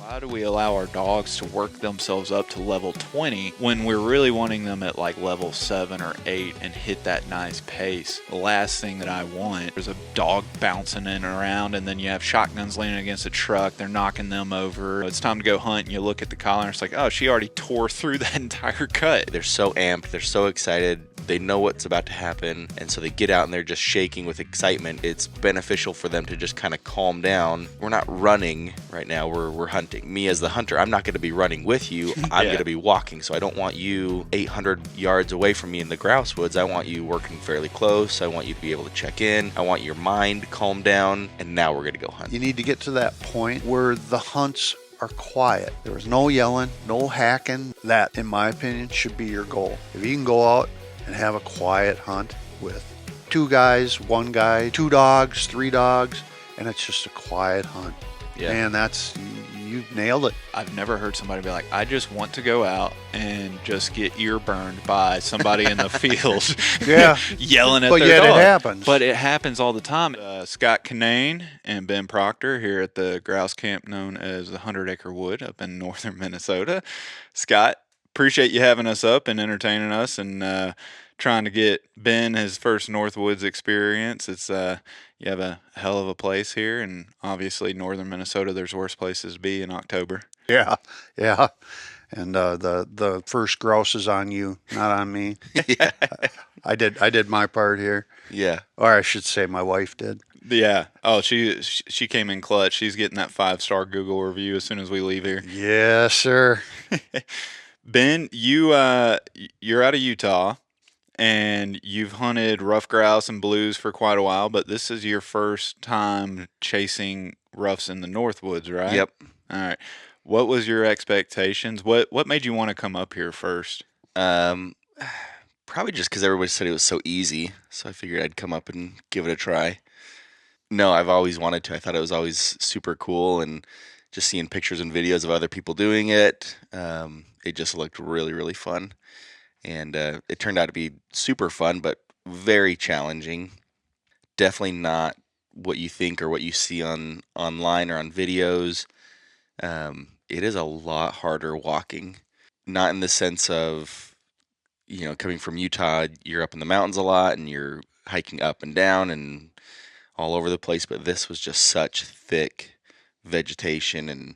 Why do we allow our dogs to work themselves up to level 20 when we're really wanting them at like level 7 or 8 and hit that nice pace? The last thing that I want is a dog bouncing in and around, and then you have shotguns leaning against a truck. They're knocking them over. It's time to go hunt, and you look at the collar, and it's like, oh, she already tore through that entire cut. They're so amped. They're so excited. They know what's about to happen, and so they get out and they're just shaking with excitement. It's beneficial for them to just kind of calm down. We're not running right now. We're hunting. Me as the hunter, I'm not going to be running with you. I'm going to be walking, so I don't want you 800 yards away from me in the grouse woods. I want you working fairly close. I want you to be able to check in. I want your mind calmed down, and now we're going to go hunt. You need to get to that point where the hunts are quiet. There was no yelling, no hacking. That, in my opinion, should be your goal. If you can go out and have a quiet hunt with 2 guys, 1 guy, 2 dogs, 3 dogs, and it's just a quiet hunt. Yeah. And you nailed it. I've never heard somebody be like, I just want to go out and just get ear burned by somebody in the field. Yeah. Yelling at But their yet dog. it happens. But it happens all the time. Scott Kinnane and Ben Proctor here at the grouse camp known as the 100 Acre Wood up in northern Minnesota. Scott, appreciate you having us up and entertaining us and trying to get Ben his first Northwoods experience. It's you have a hell of a place here, and obviously northern Minnesota, there's worse places to be in October. Yeah. And the first grouse is on you, not on me. Yeah. I did my part here. Yeah. Or I should say my wife did. Yeah. Oh, she came in clutch. She's getting that 5-star Google review as soon as we leave here. Yes, sir. Ben, you're out of Utah, and you've hunted rough grouse and blues for quite a while, but this is your first time chasing roughs in the Northwoods, right? Yep. All right. What was your expectations? What made you want to come up here first? Probably just because everybody said it was so easy, so I figured I'd come up and give it a try. No, I've always wanted to. I thought it was always super cool, and just seeing pictures and videos of other people doing it, it just looked really, really fun. And it turned out to be super fun, but very challenging. Definitely not what you think or what you see online or on videos. It is a lot harder walking. Not in the sense of, coming from Utah, you're up in the mountains a lot and you're hiking up and down and all over the place. But this was just such thick vegetation and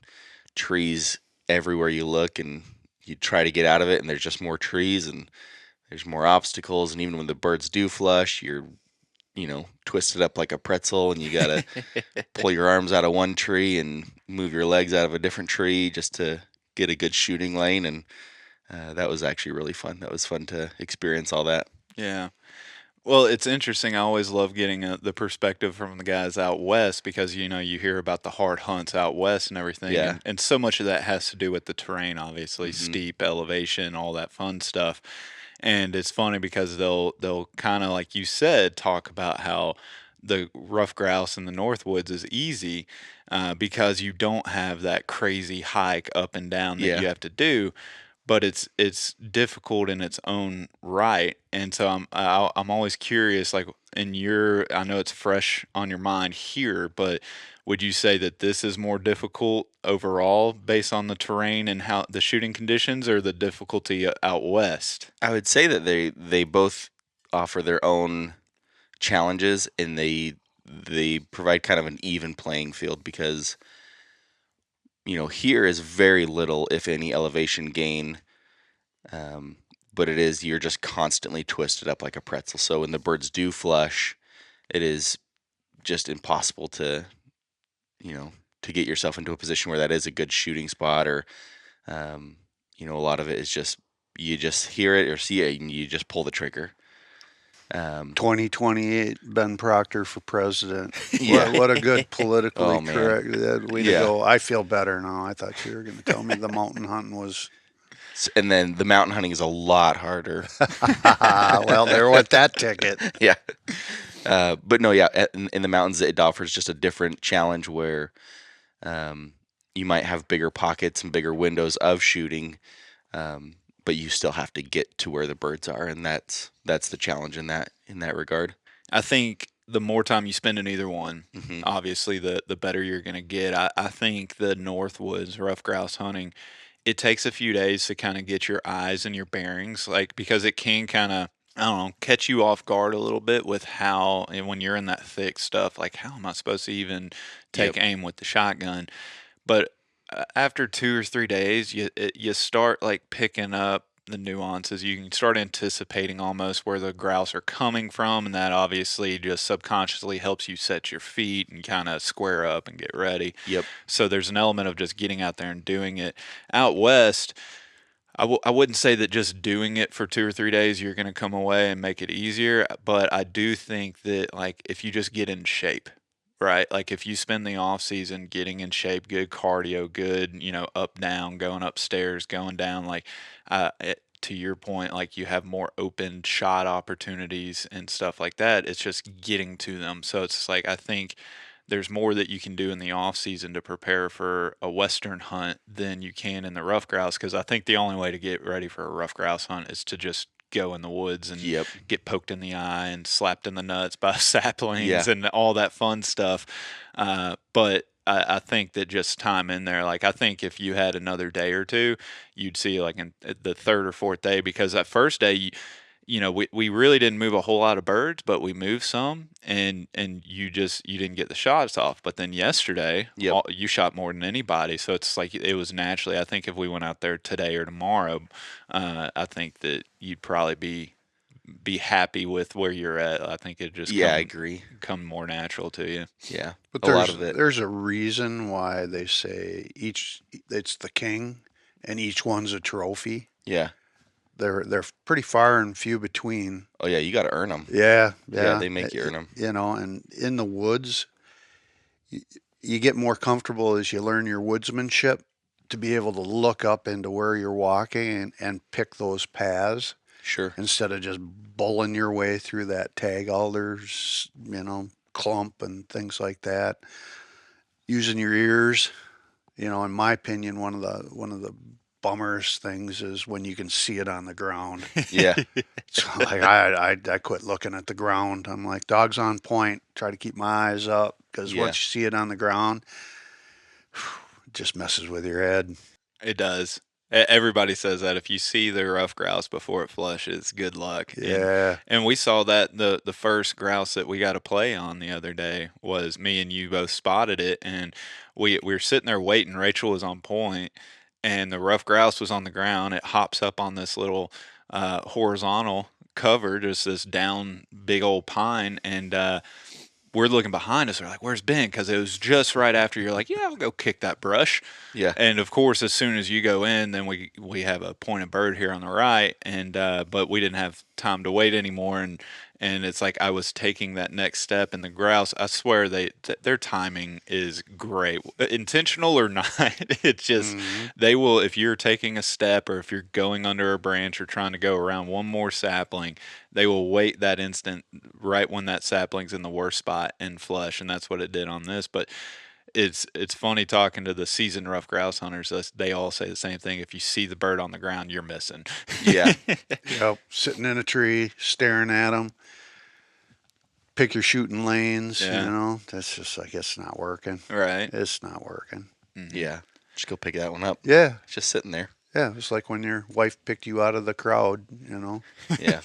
trees everywhere you look, and you try to get out of it and there's just more trees and there's more obstacles. And even when the birds do flush, you're, twisted up like a pretzel, and you got to pull your arms out of one tree and move your legs out of a different tree just to get a good shooting lane. And that was actually really fun. That was fun to experience all that. Yeah. Well, it's interesting. I always love getting the perspective from the guys out west because, you hear about the hard hunts out west and everything. Yeah. And so much of that has to do with the terrain, obviously, Mm-hmm. steep elevation, all that fun stuff. And it's funny because they'll kind of, like you said, talk about how the rough grouse in the Northwoods is easy because you don't have that crazy hike up and down that Yeah. you have to do. But it's difficult in its own right, and so I'm always curious. Like I know it's fresh on your mind here, but would you say that this is more difficult overall based on the terrain and how the shooting conditions, or the difficulty out west? I would say that they both offer their own challenges, and they provide kind of an even playing field because here is very little, if any, elevation gain, but you're just constantly twisted up like a pretzel. So when the birds do flush, it is just impossible to get yourself into a position where that is a good shooting spot, or a lot of it is just you just hear it or see it and you just pull the trigger. 2028, Ben Proctor for president. Yeah. What a good politically Oh, man. correct way to Yeah. go. I feel better now. I thought you were going to tell me the mountain hunting was. And then the mountain hunting is a lot harder. Well, there went that ticket. Yeah. But no, yeah, in the mountains, it offers just a different challenge where you might have bigger pockets and bigger windows of shooting, but you still have to get to where the birds are, and that's the challenge in that regard. I think the more time you spend in either one, Hmm. obviously the better you're going to get. I think the Northwoods rough grouse hunting, it takes a few days to kind of get your eyes and your bearings, like because it can kind of, I don't know, catch you off guard a little bit with how, and when you're in that thick stuff, like how am I supposed to even Yep. take aim with the shotgun? But after 2 or 3 days, you start like picking up the nuances. You can start anticipating almost where the grouse are coming from, and that obviously just subconsciously helps you set your feet and kind of square up and get ready. Yep. So there's an element of just getting out there and doing it. Out west, I wouldn't say that just doing it for 2 or 3 days you're going to come away and make it easier, but I do think that like if you just get in shape, right? Like if you spend the off season getting in shape, good cardio, good, up down, going upstairs, going down, like to your point, like you have more open shot opportunities and stuff like that. It's just getting to them. So it's like I think there's more that you can do in the off season to prepare for a western hunt than you can in the rough grouse, because I think the only way to get ready for a rough grouse hunt is to just go in the woods and Yep. get poked in the eye and slapped in the nuts by Yeah. saplings and all that fun stuff. But I think that just time in there, like I think if you had another day or two, you'd see like in the third or fourth day, because that first day we really didn't move a whole lot of birds, but we moved some, and you didn't get the shots off. But then yesterday, Yep. you shot more than anybody, so it's like it was naturally. I think if we went out there today or tomorrow, I think that you'd probably be happy with where you're at. I think it just Yeah, I agree. come more natural to you. Yeah. But A lot of it. there's a reason why they say each it's the king and each one's a trophy. Yeah. They're pretty far and few between. Oh yeah, you got to earn them. Yeah, Yeah, yeah. they make you earn them. And in the woods, you, you get more comfortable as you learn your woodsmanship to be able to look up into where you're walking and pick those paths Sure. instead of just bowling your way through that tag alders, clump and things like that. Using your ears, in my opinion, one of the bummers things is when you can see it on the ground. Yeah. So like I quit looking at the ground. I'm like, dog's on point. Try to keep my eyes up because Yeah. once you see it on the ground, it just messes with your head. It does. Everybody says that if you see the rough grouse before it flushes, good luck. Yeah. And we saw that the first grouse that we got to play on the other day was me and you both spotted it, and we were sitting there waiting. Rachel was on point, and the rough grouse was on the ground. It hops up on this little horizontal cover, just this down big old pine, and we're looking behind us. We're like, "Where's Ben?" Because it was just right after you're like, "Yeah, I'll go kick that brush." Yeah. And of course, as soon as you go in, then we have a pointed bird here on the right, and but we didn't have time to wait anymore, and it's like I was taking that next step, and the grouse, I swear their timing is great, intentional or not. It's just Hmm. they will, if you're taking a step or if you're going under a branch or trying to go around one more sapling, they will wait that instant right when that sapling's in the worst spot and flush, and that's what it did on this. But it's funny talking to the seasoned rough grouse hunters. They all say the same thing. If you see the bird on the ground, you're missing. Yeah. Yep. Sitting in a tree, staring at them. Pick your shooting lanes. Yeah. That's just like it's not working. Right. It's not working. Mhm. Yeah. Just go pick that one up. Yeah. It's just sitting there. Yeah. It's like when your wife picked you out of the crowd. Yeah.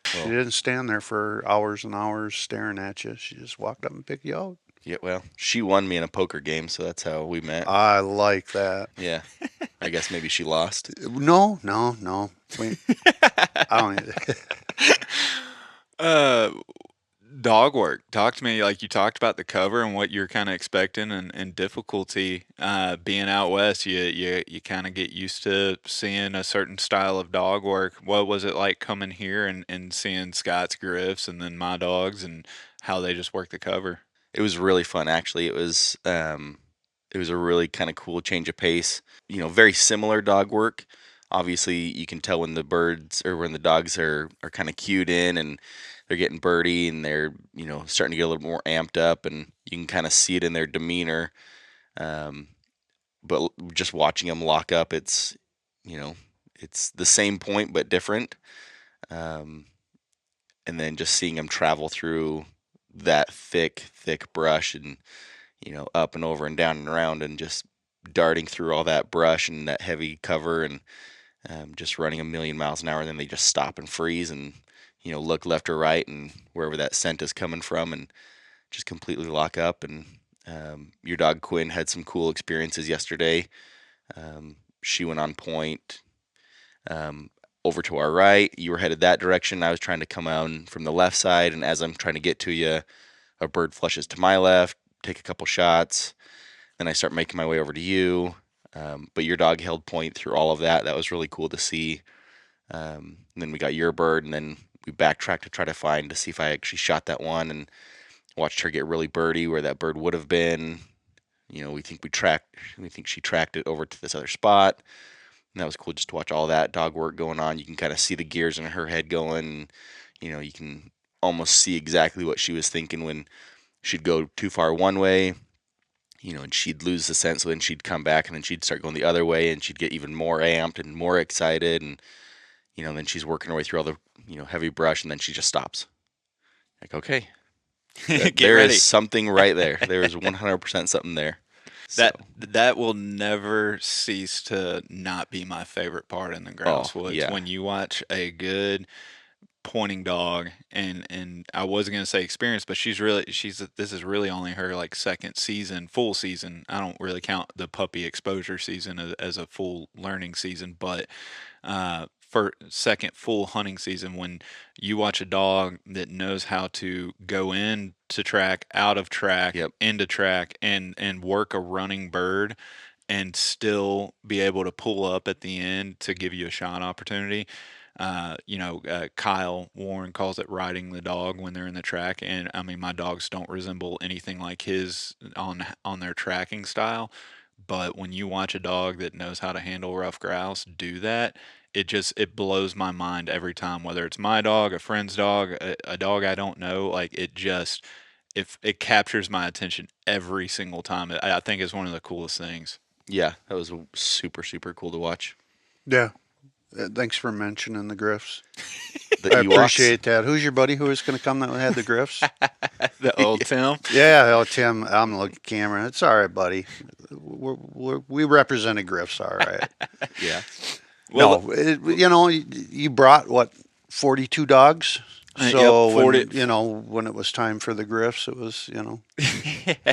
She Well, didn't stand there for hours and hours staring at you. She just walked up and picked you out. yeah. Well, she won me in a poker game, so that's how we met. I like that. Yeah. I guess maybe she lost. No, no, no. I don't. Uh, Dog work. Talk to me, like you talked about the cover and what you're kind of expecting, and difficulty. Being out west, you kind of get used to seeing a certain style of dog work. What was it like coming here and seeing Scott's Griffs and then my dogs and how they just work the cover? It was really fun, actually. It was a really kind of cool change of pace. Very similar dog work. Obviously, you can tell when the birds or when the dogs are kind of cued in and they're getting birdie and they're starting to get a little more amped up, and you can kind of see it in their demeanor. Um, but just watching them lock up, it's the same point but different. Um, and then just seeing them travel through that thick brush, and up and over and down and around, and just darting through all that brush and that heavy cover, and just running a million miles an hour. And then they just stop and freeze, and look left or right, and wherever that scent is coming from, and just completely lock up. And your dog Quinn had some cool experiences yesterday. She went on point over to our right. You were headed that direction. I was trying to come out from the left side, and as I'm trying to get to you, a bird flushes to my left, take a couple shots, then I start making my way over to you. But your dog held point through all of that. That was really cool to see. And then we got your bird, and then we backtracked to try to find to see if I actually shot that one, and watched her get really birdie where that bird would have been. We think she tracked it over to this other spot. And that was cool just to watch all that dog work going on. You can kind of see the gears in her head going. You can almost see exactly what she was thinking when she'd go too far one way, and she'd lose the scent. So then she'd come back, and then she'd start going the other way, and she'd get even more amped and more excited. And, then she's working her way through all the, heavy brush, and then she just stops. Like, okay, there ready. is something right there. There is 100% something there. That will never cease to not be my favorite part in the Grouse Woods. Yeah. When you watch a good pointing dog, and I wasn't gonna say experience, but this is really only her like second season, full season. I don't really count the puppy exposure season as a full learning season, but for second full hunting season, when you watch a dog that knows how to go in to track, out of track, Yep. into track, and work a running bird, and still be able to pull up at the end to give you a shot opportunity. Kyle Warren calls it riding the dog when they're in the track, and I mean my dogs don't resemble anything like his on their tracking style. But when you watch a dog that knows how to handle rough grouse do that, it blows my mind every time. Whether it's my dog, a friend's dog, a dog I don't know, like if it captures my attention every single time. I think it's one of the coolest things. Yeah, that was super, super cool to watch. Yeah. Thanks for mentioning the Griffs. The I Ewoks. appreciate that. Who's your buddy who was going to come that had the Griffs? The old Tim. Yeah, oh, Tim, I'm looking at the camera. It's all right, buddy. We represented Griffs, all right. Yeah. Well, No, you brought, what, 42 dogs? So, Yep, 40. when it was time for the Griffs, it was,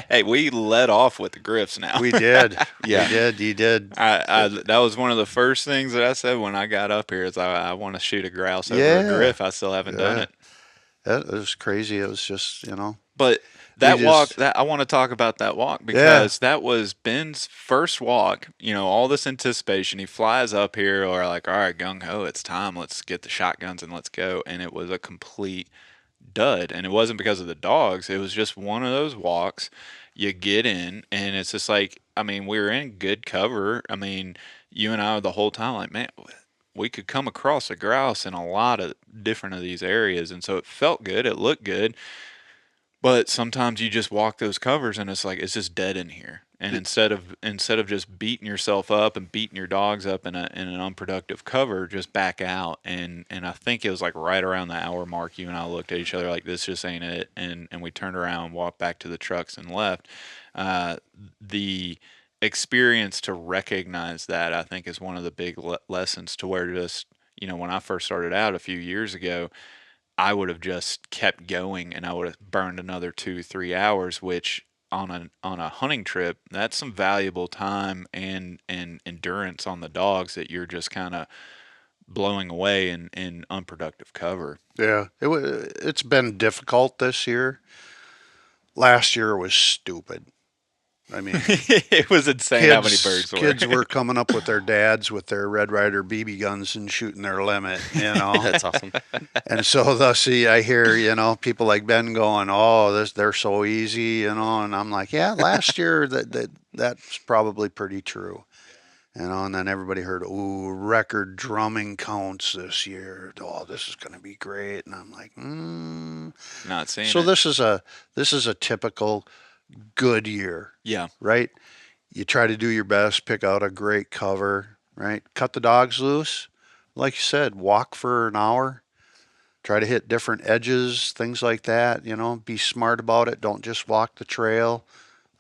Hey, we let off with the Griffs now. we did. Yeah. We did. You did. That was one of the first things that I said when I got up here is I want to shoot a grouse over Yeah. a Griff. I still haven't done Yeah. it. It was crazy. It was just, But that We walk, just- I want to talk about that walk because that was Ben's first walk. All this anticipation. He flies up here, or like, all right, gung ho, it's time. Let's get the shotguns and let's go. And it was a complete dud. And it wasn't because of the dogs. It was just one of those walks. You get in, and it's just like, I mean, we were in good cover. I mean, you and I the whole time, like, man, we could come across a grouse in a lot of different of these areas. And so it felt good. It looked good. But sometimes you just walk those covers and it's like it's just dead in here. And instead of just beating yourself up and beating your dogs up in an unproductive cover, just back out. And I think it was like right around the hour mark, you and I looked at each other like this just ain't it. And we turned around, walked back to the trucks and left. The experience to recognize that I think is one of the big lessons to where just when I first started out a few years ago, I would have just kept going and I would have burned another 2-3 hours, which on a hunting trip, that's some valuable time and endurance on the dogs that you're just kind of blowing away in unproductive cover. Yeah. It's been difficult this year. Last year was stupid. I mean, It was insane how many birds were. kids were coming up with their dads with their Red Ryder BB guns and shooting their limit, That's awesome. And so thus I hear, people like Ben going, "Oh, they're so easy," and I'm like, "Yeah, last year that's probably pretty true." And then everybody heard, "Ooh, record drumming counts this year. Oh, this is going to be great." And I'm like, Not seeing So it. this is a typical good year, Yeah. right? You try to do your best, pick out a great cover, right? Cut the dogs loose. Like you said, walk for an hour. Try to hit different edges, things like that. Be smart about it. Don't just walk the trail.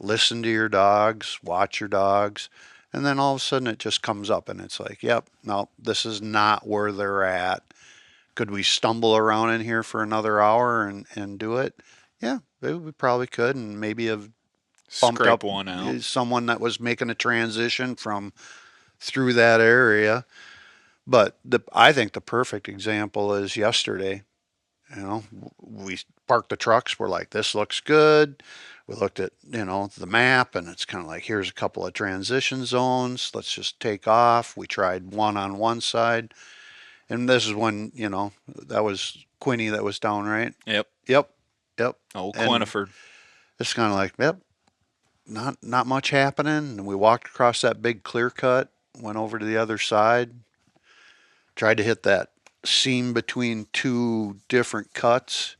Listen to your dogs, watch your dogs, and then all of a sudden it just comes up and it's like, yep, no, this is not where they're at. Could we stumble around in here for another hour and do it? Yeah, we probably could, and maybe have bumped Scrape up one out. someone that was making a transition from through that area. But I think the perfect example is yesterday. You know, we parked the trucks. We're like, this looks good. We looked at, the map, and it's kind of like, here's a couple of transition zones. Let's just take off. We tried one on one side. And this is when, that was Quinny that was down, right? Yep. Yep. Yep. Old And Quiniford. it's kind of like, yep, not much happening. And we walked across that big clear cut, went over to the other side, tried to hit that seam between two different cuts,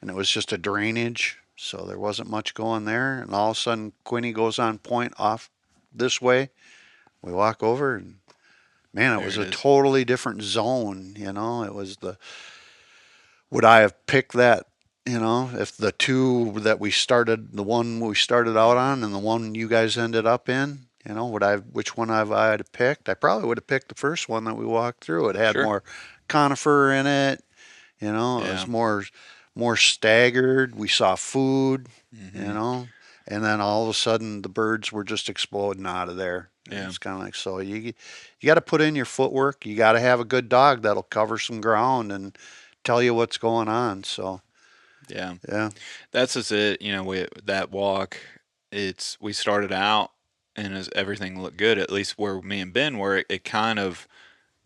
and it was just a drainage, so there wasn't much going there. And all of a sudden, Quinny goes on point off this way. We walk over, and man, it There was it a is. totally different zone. It was would I have picked that? If the two that we started, the one we started out on, and the one you guys ended up in, which one have I had picked? I probably would have picked the first one that we walked through. It had Sure. more conifer in it. It Yeah. was more staggered. We saw food, you Hmm. know, and then all of a sudden the birds were just exploding out of there. Yeah. It's kind of like, so you got to put in your footwork. You got to have a good dog that'll cover some ground and tell you what's going on. So Yeah. yeah, That's just it. That walk, we started out and everything looked good, at least where me and Ben were. It kind of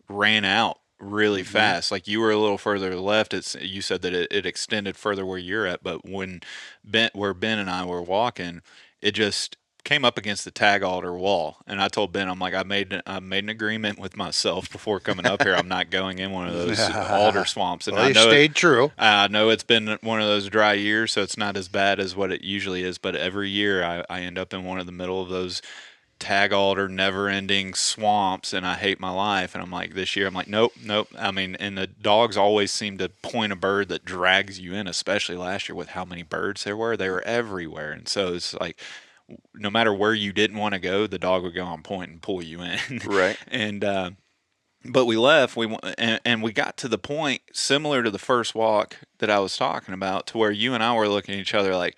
ran out really hmm, fast. Like you were a little further to the left. You said that it extended further where you're at, but where Ben and I were walking, it just came up against the tag alder wall. And I told Ben, I'm like, I made an agreement with myself before coming up here. I'm not going in one of those alder swamps. And well, you stayed true. I know it's been one of those dry years, so it's not as bad as what it usually is. But every year I end up in one of the middle of those tag alder never ending swamps, and I hate my life. And I'm like, this year I'm like, nope, nope. I mean, and the dogs always seem to point a bird that drags you in, especially last year with how many birds there were. They were everywhere. And so it's like no matter where you didn't want to go, the dog would go on point and pull you in. Right. and but we left. And we got to the point similar to the first walk that I was talking about, to where you and I were looking at each other like,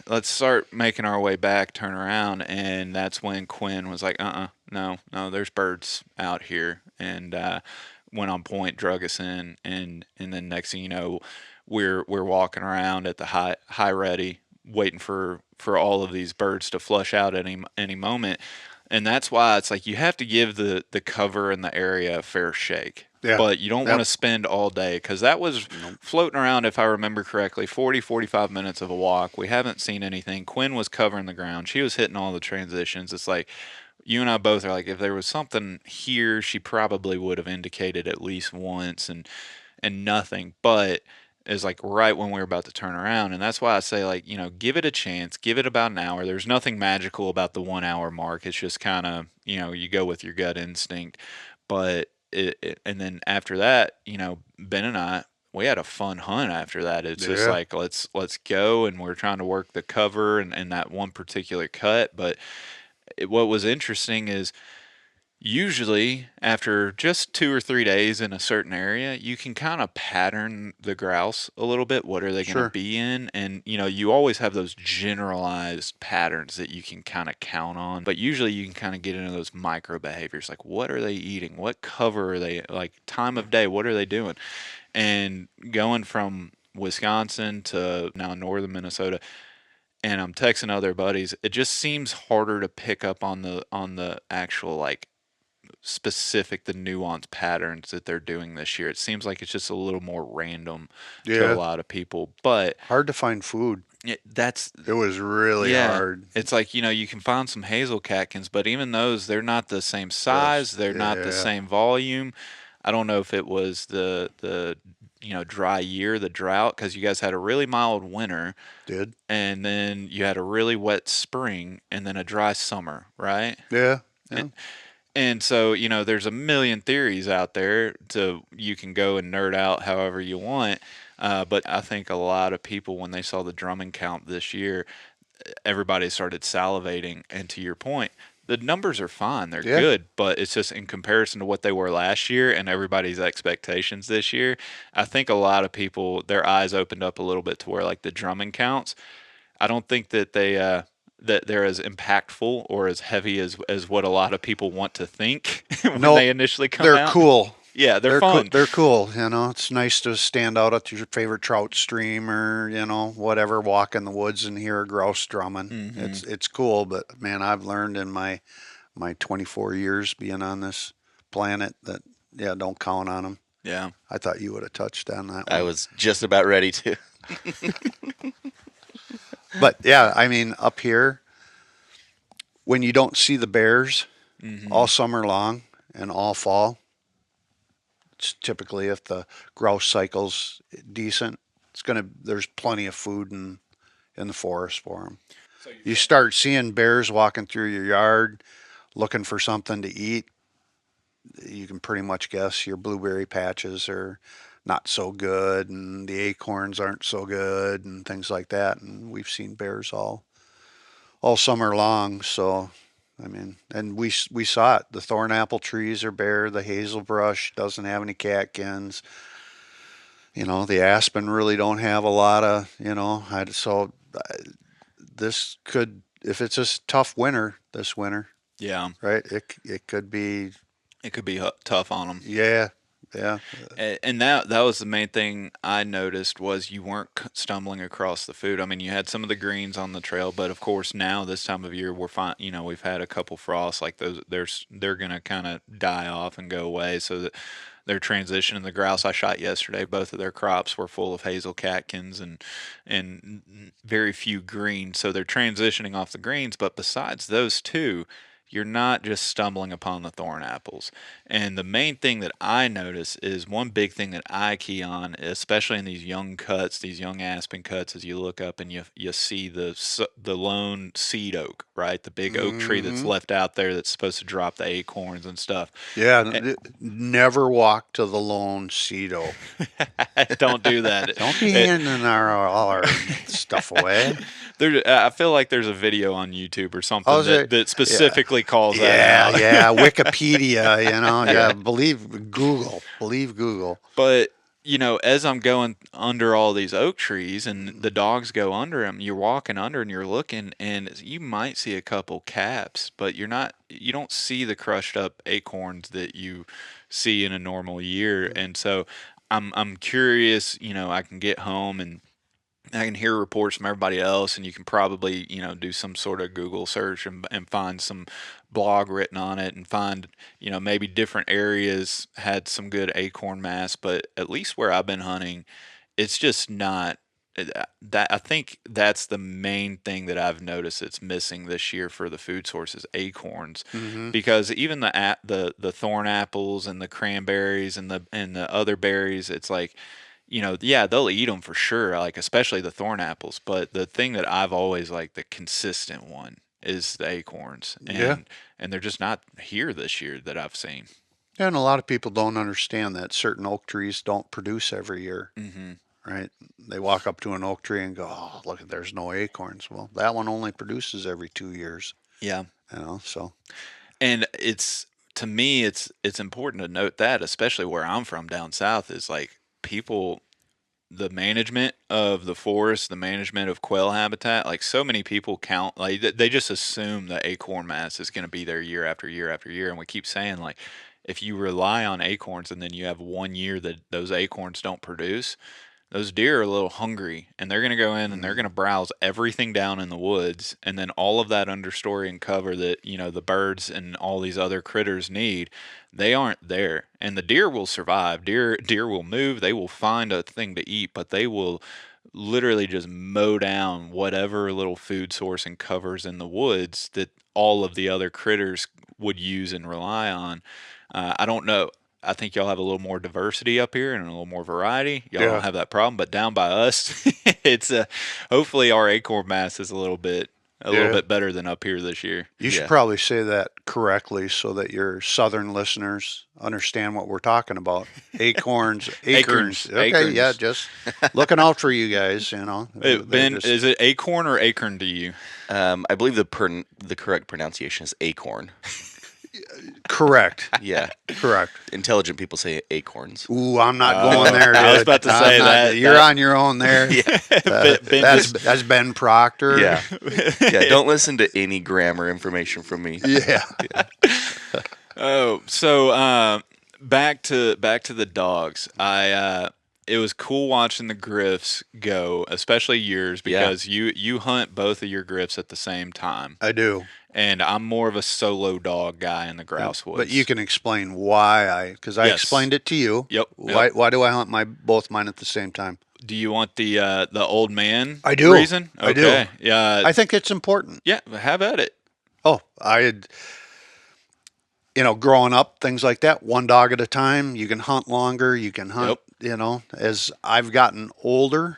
let's start making our way back, turn around. And that's when Quinn was like, no, no, there's birds out here. And went on point, drug us in. And then next thing you know, we're walking around at the high ready, waiting for all of these birds to flush out any moment. And that's why it's like you have to give the cover and the area a fair shake. Yeah. But you don't want Yep. to spend all day, because that was Nope. floating around, if I remember correctly, 45 minutes of a walk. We haven't seen anything. Quinn was covering the ground. She was hitting all the transitions. It's like you and I both are like, if there was something here, she probably would have indicated at least once, and nothing. But is like right when we were about to turn around. And that's why I say, like, give it a chance, give it about an hour. There's nothing magical about the 1 hour mark. It's just kind of, you go with your gut instinct. But and then after that, Ben and I, we had a fun hunt after that. It's just Yeah. like, let's go. And we're trying to work the cover and that one particular cut. But what was interesting is, usually, after just 2 or 3 days in a certain area, you can kind of pattern the grouse a little bit. What are they going to Sure. be in? And, you always have those generalized patterns that you can kind of count on. But usually you can kind of get into those micro behaviors, like what are they eating? What cover are they, like time of day? What are they doing? And going from Wisconsin to now northern Minnesota, and I'm texting other buddies, it just seems harder to pick up on the actual, like, the nuanced patterns that they're doing this year. It seems like it's just a little more random to a Yeah. lot of people, but Hard to find food. that's It was really yeah. hard. It's like, you can find some hazel catkins, but even those, they're not the same size, they're not the Yeah. same volume. I don't know if it was the dry year, the drought, because you guys had a really mild winter, Did. and then you had a really wet spring, and then a dry summer, right? Yeah. Yeah. And so, there's a million theories out there, so you can go and nerd out however you want. But I think a lot of people, when they saw the drumming count this year, everybody started salivating. And to your point, the numbers are fine, they're Yeah. good, but it's just in comparison to what they were last year and everybody's expectations this year. I think a lot of people, their eyes opened up a little bit to where like the drumming counts. I don't think that that they're as impactful or as heavy as what a lot of people want to think when No, they initially come they're out. cool. Yeah, they're They're cool. fun. They're cool. It's nice to stand out at your favorite trout stream or whatever, walk in the woods and hear a grouse drumming. Hmm. It's cool. But man, I've learned in my 24 years being on this planet that yeah, don't count on them. Yeah. I thought you would have touched on that I one. was just about ready to. But yeah, I mean, up here, when you don't see the bears all Hmm. summer long and all fall, it's typically if the grouse cycle's decent, there's plenty of food in the forest for them. You start seeing bears walking through your yard looking for something to eat, you can pretty much guess your blueberry patches are not so good and the acorns aren't so good and things like that. And we've seen bears all summer long. So I mean, and we saw it. The thorn apple trees are bare. The hazelbrush doesn't have any catkins. The aspen really don't have a lot of. So this could, if it's a tough winter this winter, Yeah. right? It could be, It could be tough on them. yeah, yeah. And that was the main thing I noticed was you weren't stumbling across the food. I mean, you had some of the greens on the trail, but of course now this time of year we're fine. We've had a couple frosts like those. They're gonna kind of die off and go away. So that they're transitioning. The grouse I shot yesterday, both of their crops were full of hazel catkins and very few greens. So they're transitioning off the greens. But besides those two, you're not just stumbling upon the thorn apples. And the main thing that I notice is one big thing that I key on, especially in these young cuts, these young aspen cuts, as you look up and you see the lone seed oak, right? The big oak tree that's Hmm. left out there that's supposed to drop the acorns and stuff. Yeah, Eh, never walk to the lone seed oak. Don't do that. Don't be It, handing all our stuff away. I feel like there's a video on YouTube or Oh, something is it? that Yeah, specifically calls that yeah, out. yeah. Wikipedia, Yeah. yeah. Believe Google. Believe Google. But as I'm going under all these oak trees and the dogs go under them, you're walking under and you're looking, and you might see a couple caps, but you don't see the crushed up acorns that you see in a normal year. And so I'm curious. I can get home and I can hear reports from everybody else, and you can probably, do some sort of Google search and find some blog written on it and find, maybe different areas had some good acorn mass, but at least where I've been hunting, it's just not that. I think that's the main thing that I've noticed that's missing this year for the food source is acorns, Hmm. because even the thorn apples and the cranberries and the other berries, it's like yeah, they'll eat them for sure, like especially the thorn apples. But the thing that I've always liked, the consistent one, is the acorns, Yeah. and they're just not here this year that I've seen. And a lot of people don't understand that certain oak trees don't produce every year, Hmm. right? They walk up to an oak tree and go, "Oh, look, there's no acorns." Well, that one only produces every 2 years, Yeah, So and it's to me, it's important to note that, especially where I'm from down south, is like people. The management of the forest, the management of quail habitat, like so many people count, like they just assume that acorn mass is going to be there year after year after year. And we keep saying, like, if you rely on acorns and then you have one year that those acorns don't produce, those deer are a little hungry and they're going to go in and they're going mm, to browse everything down in the woods. And then all of that understory and cover that, the birds and all these other critters need, they aren't there. And the deer will survive. Deer will move. They will find a thing to eat, but they will literally just mow down whatever little food source and covers in the woods that all of the other critters would use and rely on. I don't know. I think y'all have a little more diversity up here and a little more variety. Y'all don't yeah, have that problem, but down by us, it's hopefully our acorn mass is a little bit. a little bit better than up here this year. You should Yeah. probably say that correctly so that your southern listeners understand what we're talking about. Acorns, acorns. Okay, yeah, Acorns. just looking out for you guys. They're Ben, just is it acorn or acorn to you? I believe the correct pronunciation is acorn. correct. Yeah. Correct. Intelligent people say acorns. Ooh, I'm not going there, dude. I was about to I'm say not- that. You're on your own there. Yeah. Ben That's Ben Proctor. Yeah. Yeah. Don't listen to any grammar information from me. Yeah. Oh, so back to the dogs. It was cool watching the griffs go, especially yours, because you hunt both of your griffs at the same time. I do. And I'm more of a solo dog guy in the grouse woods. But you can explain why because I Yes. explained it to you. Yep. Why do I hunt both mine at the same time? Do you want the old man I do. reason? I do. Okay. Yeah. I think it's important. Yeah. Have at it. Oh, I had, growing up, things like that, one dog at a time. You can hunt longer. You can hunt, as I've gotten older,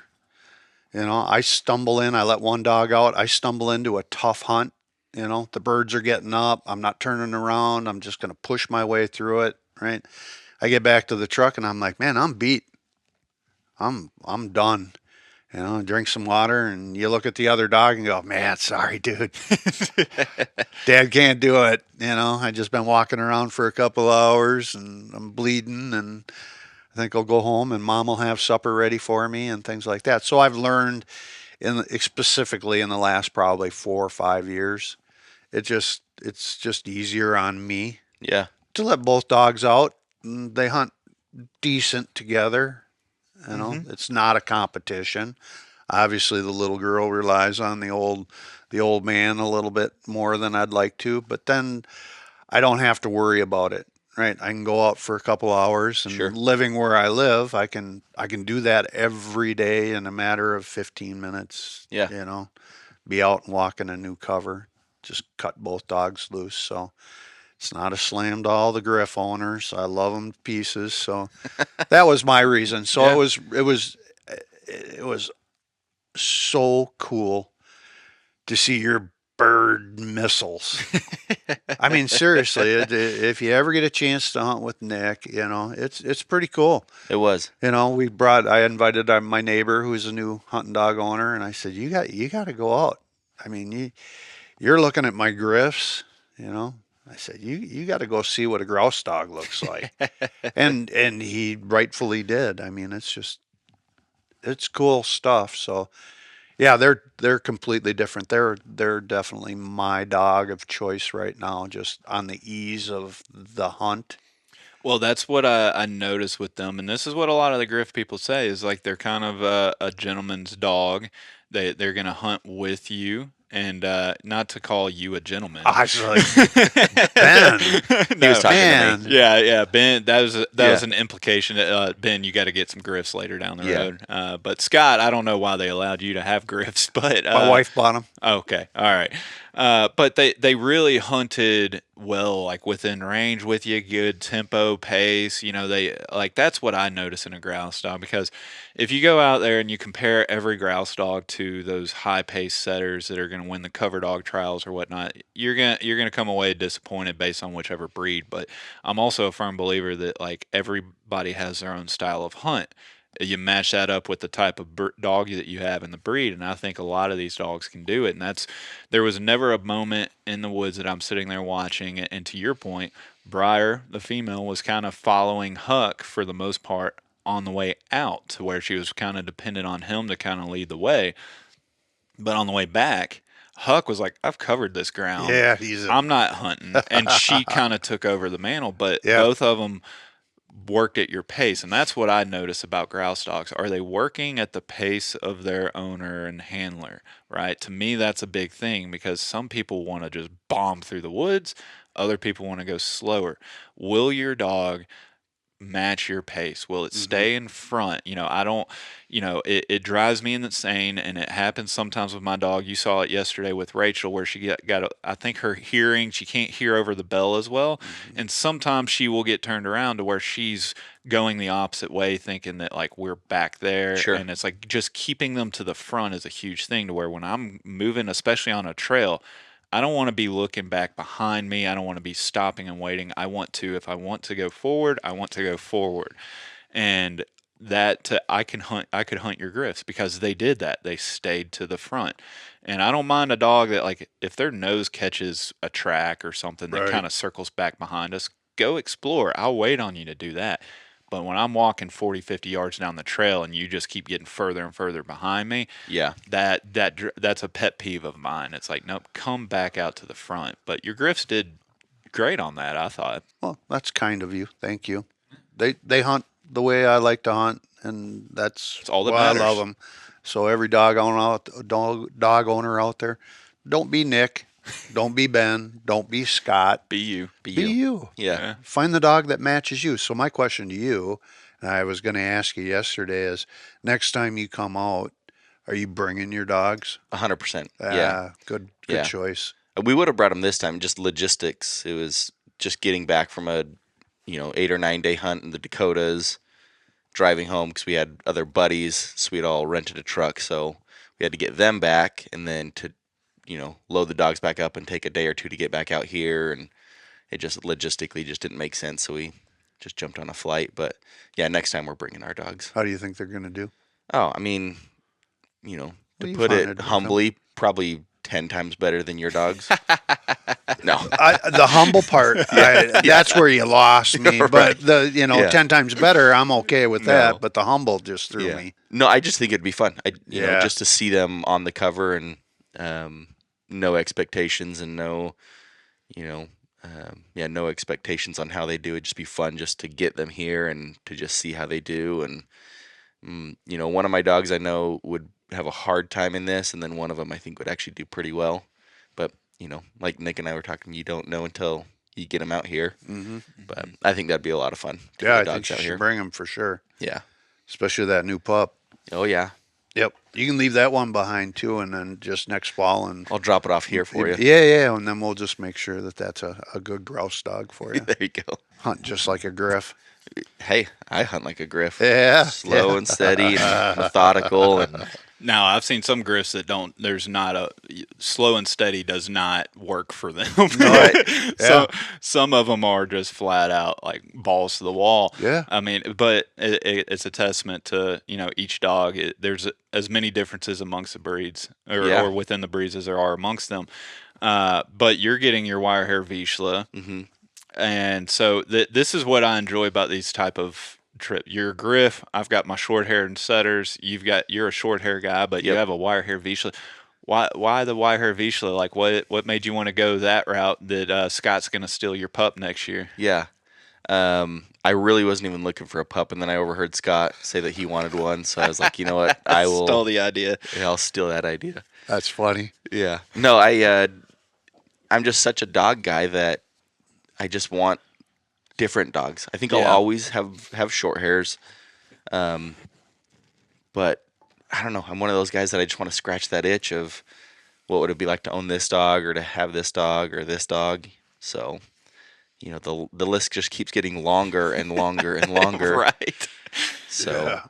I stumble in, I let one dog out. I stumble into a tough hunt. The birds are getting up. I'm not turning around. I'm just going to push my way through it. Right. I get back to the truck and I'm like, man, I'm beat. I'm done. Drink some water, and you look at the other dog and go, man, sorry, dude. Dad can't do it. I just been walking around for a couple hours and I'm bleeding, and I think I'll go home and mom will have supper ready for me and things like that. So I've learned specifically in the last probably 4 or 5 years, it's just easier on me Yeah. to let both dogs out. And they hunt decent together. It's not a competition. Obviously, the little girl relies on the old man a little bit more than I'd like to, but then I don't have to worry about it. Right? I can go out for a couple hours, and Sure. living where I live, I can do that every day in a matter of 15 minutes. Yeah. Be out and walk in a new cover. Just cut both dogs loose. So it's not a slam to all the griff owners. I love them to pieces. So that was my reason. So Yeah. it was so cool to see your bird missiles. I mean, seriously, if you ever get a chance to hunt with Nick, it's pretty cool. It was. I invited my neighbor who's a new hunting dog owner, and I said, you got to go out. I mean, you're looking at my griffs, I said, you got to go see what a grouse dog looks like. and he rightfully did. I mean, it's cool stuff. So yeah, they're completely different. They're definitely my dog of choice right now, just on the ease of the hunt. Well, that's what I noticed with them, and this is what a lot of the griff people say is like they're kind of a gentleman's dog. They're gonna hunt with you, and not to call you a gentleman. I was like, Ben, He was talking to me. Yeah, Ben. That was Yeah. an implication. Ben, you got to get some griffs later down the Yeah. road. But Scott, I don't know why they allowed you to have griffs, but my wife bought them. okay, all right. But they really hunted well, like within range with you, good tempo, pace. They like that's what I notice in a grouse dog, because if you go out there and you compare every grouse dog to those high pace setters that are going to win the cover dog trials or whatnot, you're gonna come away disappointed based on whichever breed. But I'm also a firm believer that like everybody has their own style of hunt. You match that up with the type of dog that you have in the breed, and I think a lot of these dogs can do it. And there was never a moment in the woods that I'm sitting there watching, and to your point, Briar, the female, was kind of following Huck for the most part on the way out, to where she was kind of dependent on him to kind of lead the way. But on the way back, Huck was like, I've covered this ground. Yeah, I'm not hunting. And she kind of took over the mantle, but Yeah. both of them worked at your pace. And that's what I notice about grouse dogs. Are they working at the pace of their owner and handler, right? To me, that's a big thing, because some people want to just bomb through the woods. Other people want to go slower. Will your dog match your pace? Will it stay in front? I don't, it drives me insane, and it happens sometimes with my dog. You saw it yesterday with Rachel, where she I think her hearing, she can't hear over the bell as well. And sometimes she will get turned around to where she's going the opposite way, thinking that like we're back there. Sure. And it's like just keeping them to the front is a huge thing, to where when I'm moving, especially on a trail, I don't want to be looking back behind me. I don't want to be stopping and waiting. If I want to go forward, I want to go forward. And I could hunt your griffs because they did that. They stayed to the front. And I don't mind a dog that, like, if their nose catches a track or something that Right. kind of circles back behind us, go explore. I'll wait on you to do that. But when I'm walking 40, 50 yards down the trail and you just keep getting further and further behind me, Yeah. that's a pet peeve of mine. It's like, nope, come back out to the front. But your griffs did great on that, I thought. Well, that's kind of you. Thank you. They hunt the way I like to hunt, and that's all that why I matters. love them. So every dog owner out there, don't be Nick, don't be Ben, don't be Scott. Be you. Be you. Yeah. Find the dog that matches you. So my question to you, and I was going to ask you yesterday, is next time you come out, are you bringing your dogs? 100%. Yeah. Good Yeah. choice. We would have brought them this time, just logistics. It was just getting back from a 8 or 9 day hunt in the Dakotas, driving home because we had other buddies, so we'd all rented a truck. So we had to get them back, and then to load the dogs back up and take a day or two to get back out here, and it just logistically just didn't make sense. So we just jumped on a flight. But yeah, next time we're bringing our dogs. How do you think they're going to do? Oh, I mean, to You've put hunted it with humbly, probably 10 times better than your dogs. No. The humble part, that's where you lost me. Right. But Yeah. 10 times better, I'm okay with No. that. But the humble just threw me. No, I just think it'd be fun. Yeah. Just to see them on the cover and no expectations and no expectations on how they do. It'd just be fun just to get them here and to just see how they do. And one of my dogs I know would have a hard time in this, and then one of them I think would actually do pretty well. But like Nick and I were talking, you don't know until you get them out here. Mm-hmm. But I think that'd be a lot of fun. To Yeah, I get think dogs you out should here. bring them for sure, Yeah. especially that new pup. Oh yeah. Yep. You can leave that one behind too, and then just next fall and I'll drop it off here for you. Yeah, and then we'll just make sure that that's a good grouse dog for you. There you go. Hunt just like a griff. Hey, I hunt like a griff. Yeah, Slow and steady and methodical. And Now, I've seen some griffs that don't, there's not a, slow and steady does not work for them. Right. So some of them are just flat out like balls to the wall. Yeah. I mean, but it's a testament to, each dog. There's as many differences amongst the breeds Yeah. or within the breeds as there are amongst them. But you're getting your wire hair Vizsla. mm-hmm. And so this is what I enjoy about these type of trip. You're a griff. I've got my short hair and setters. You're a short hair guy, but you Yep. have a wire hair Vizsla. Why the wire hair Vizsla? Like what made you want to go that route? That Scott's going to steal your pup next year? Yeah. I really wasn't even looking for a pup, and then I overheard Scott say that he wanted one, so I was like, you know what, I will. Stole the idea. Yeah, I'll steal that idea. That's funny. Yeah. No, I'm just such a dog guy that I just want different dogs. I think I'll Yeah. always have short hairs, but I don't know. I'm one of those guys that I just want to scratch that itch of what would it be like to own this dog or to have this dog or this dog. So, the list just keeps getting longer and longer and longer. Right. So Yeah.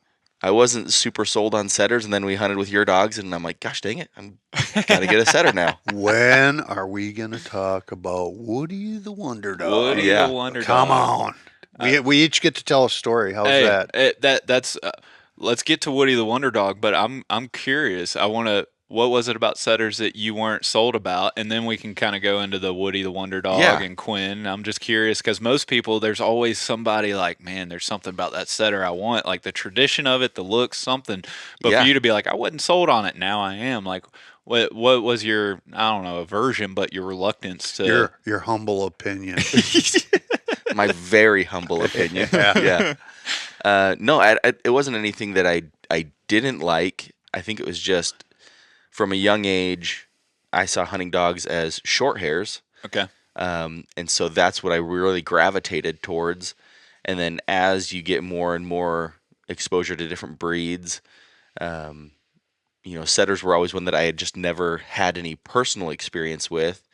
I wasn't super sold on setters, and then we hunted with your dogs, and I'm like, gosh dang it, I'm gotta get a setter now. When are we going to talk about Woody the Wonder Dog? Woody Yeah. the Wonder Come Dog. on. We each get to tell a story. How's that? That's let's get to Woody the Wonder Dog, but I'm curious. What was it about setters that you weren't sold about? And then we can kind of go into the Woody the Wonder Dog Yeah. and Quinn. I'm just curious because most people, there's always somebody like, man, there's something about that setter I want, like the tradition of it, the look, something. But Yeah. for you to be like, I wasn't sold on it, now I am. Like, what was your, I don't know, aversion, but your reluctance to? Your humble opinion. My very humble opinion. Yeah. No, it wasn't anything that I didn't like. I think it was just from a young age, I saw hunting dogs as short hairs. Okay. And so that's what I really gravitated towards. And then as you get more and more exposure to different breeds, um, setters were always one that I had just never had any personal experience with.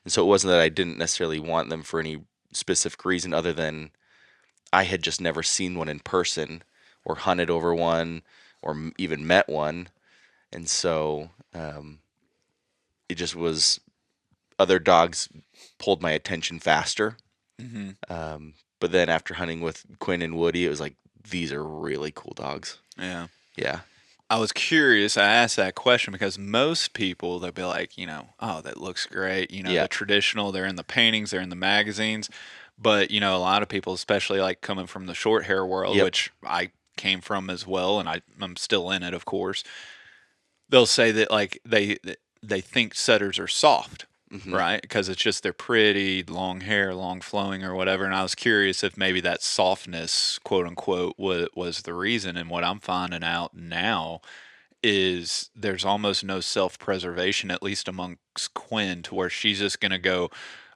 And so it wasn't that I didn't necessarily want them for any specific reason other than I had just never seen one in person or hunted over one or even met one. And so it just was other dogs pulled my attention faster. Mm-hmm. But then after hunting with Quinn and Woody, it was like, these are really cool dogs. Yeah. Yeah. I was curious. I asked that question because most people, they'll be like, oh, that looks great. Yeah. The traditional, they're in the paintings, they're in the magazines. But, a lot of people, especially like coming from the short hair world, Yep. which I came from as well, and I'm still in it, of course, they'll say that like they think setters are soft, Mm-hmm. right? Because it's just they're pretty, long hair, long flowing or whatever. And I was curious if maybe that softness, quote unquote, was the reason. And what I'm finding out now is there's almost no self-preservation, at least amongst Quinn, to where she's just gonna go,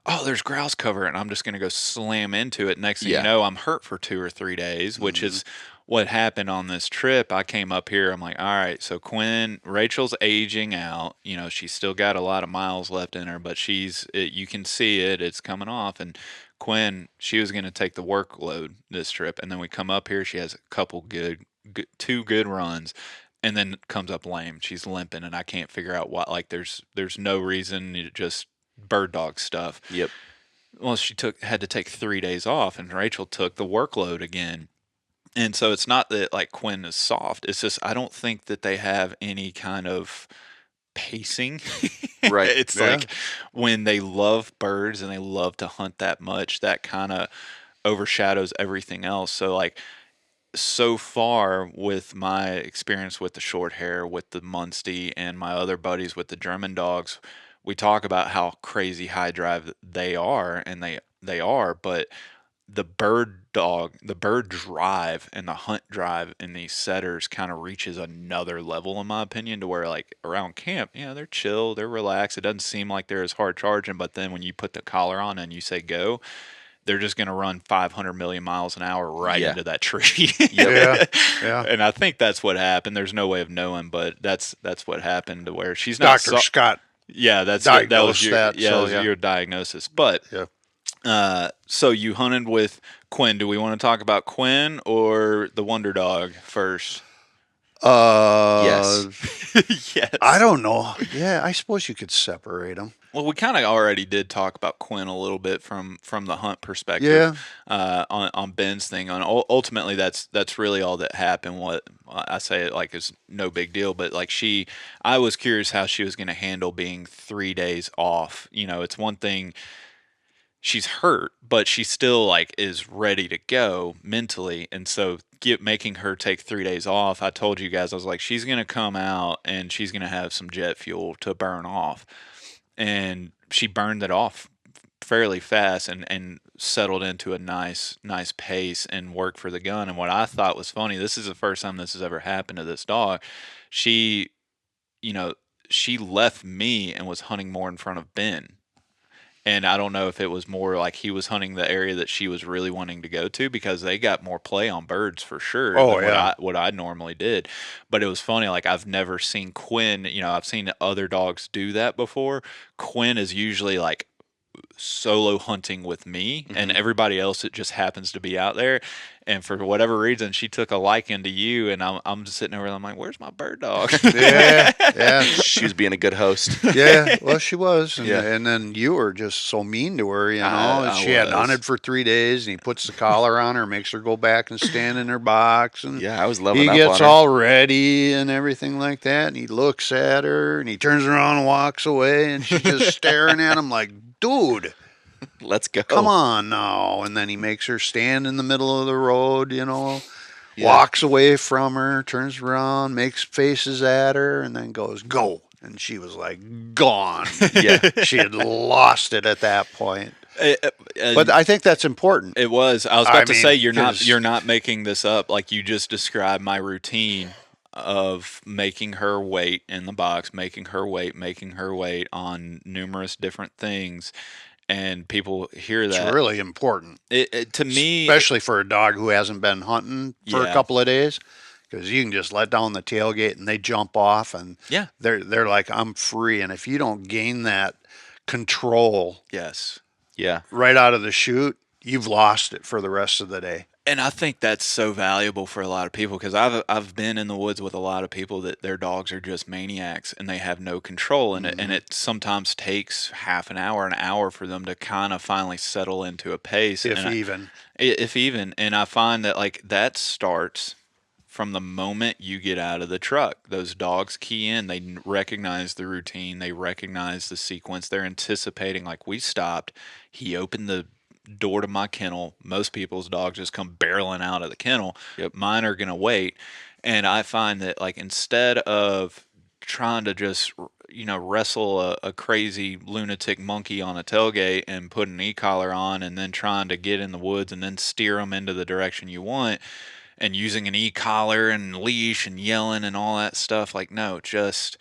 oh, there's grouse cover, and I'm just gonna go slam into it. Next thing you Yeah. know, I'm hurt for 2 or 3 days, which Mm-hmm. is what happened on this trip. I came up here, I'm like, all right, so Rachel's aging out. She's still got a lot of miles left in her, but you can see it's coming off. And Quinn, she was gonna take the workload this trip, and then we come up here, she has a couple two good runs, and then comes up lame. She's limping, and I can't figure out what. Like, there's no reason. Just bird dog stuff. Yep. Well, she had to take 3 days off, and Rachel took the workload again. And so it's not that like Quinn is soft. It's just I don't think that they have any kind of pacing. Right. It's Yeah. like when they love birds and they love to hunt that much, that kind of overshadows everything else. So like so far with my experience with the short hair, with the Munster, and my other buddies with the German dogs, we talk about how crazy high drive they are, and they are, but the bird drive and the hunt drive in these setters kind of reaches another level, in my opinion, to where like around camp, they're chill, they're relaxed. It doesn't seem like they're as hard charging, but then when you put the collar on and you say go, they're just going to run 500 million miles an hour right Yeah. into that tree. Yeah. Yeah. And I think that's what happened. There's no way of knowing, but that's what happened, to where she's not. Dr. Scott Yeah, that was diagnosed your that, yeah, so, that was yeah. your diagnosis. But Yeah. so you hunted with Quinn. Do we want to talk about Quinn or the Wonder Dog first? Yes. Yes. I don't know. Yeah, I suppose you could separate them. Well, we kind of already did talk about Quinn a little bit from the hunt perspective. Yeah. On Ben's thing. Ultimately, that's really all that happened. What I say it like is no big deal, but like I was curious how she was going to handle being 3 days off. It's one thing. She's hurt, but she still like is ready to go mentally, and so making her take 3 days off. I told you guys, I was like, she's gonna come out and she's gonna have some jet fuel to burn off, and she burned it off fairly fast and settled into a nice pace and worked for the gun. And what I thought was funny, this is the first time this has ever happened to this dog. She, you know, she left me and was hunting more in front of Ben. And I don't know if it was more like he was hunting the area that she was really wanting to go to, because they got more play on birds for sure Oh, than yeah. what I normally did. But it was funny, like I've never seen Quinn, I've seen other dogs do that before. Quinn is usually like solo hunting with me, and everybody else that just happens to be out there. And for whatever reason, she took a liking to you, and I'm just sitting there, I'm like, where's my bird dog? Yeah. Yeah. She was being a good host. Yeah, well, she was, and, Yeah. and then you were just so mean to her, I she had was. hunted for 3 days, and he puts the collar on her, makes her go back and stand in her box, and Yeah, I was loving he up gets on her. all ready and everything like that, and he looks at her, and he turns around and walks away, and she's just staring at him like, dude, Let's go. come on now. And then he makes her stand in the middle of the road, Yeah. walks away from her, turns around, makes faces at her, and then goes, go. And she was like, gone. Yeah. She had lost it at that point. But But I think that's important. it was. I was I about to mean, say you're 'cause- not making this up. Like you just described my routine of making her wait in the box, making her wait on numerous different things. And people hear It's that. really important, To me, especially for a dog who hasn't been hunting for a yeah, couple of days, because you can just let down the tailgate and they jump off and yeah, they're like, I'm free. And if you don't gain that control yes. Yeah. right out of the chute, you've lost it for the rest of the day. And I think that's so valuable for a lot of people because I've been in the woods with a lot of people that their dogs are just maniacs and they have no control, and Hmm. it sometimes takes half an hour for them to kind of finally settle into a pace, If and even. if even, and I find that like that starts from the moment you get out of the truck. Those dogs key in, they recognize the routine, they recognize the sequence, they're anticipating. Like, we stopped, he opened the door to my kennel. Most people's dogs just come barreling out of the kennel. Yep. Mine are going to wait. And I find that, like, instead of trying to just wrestle a crazy lunatic monkey on a tailgate and put an e-collar on and then trying to get in the woods and then steer them into the direction you want, and using an e-collar and leash and yelling and all that stuff, like, no, just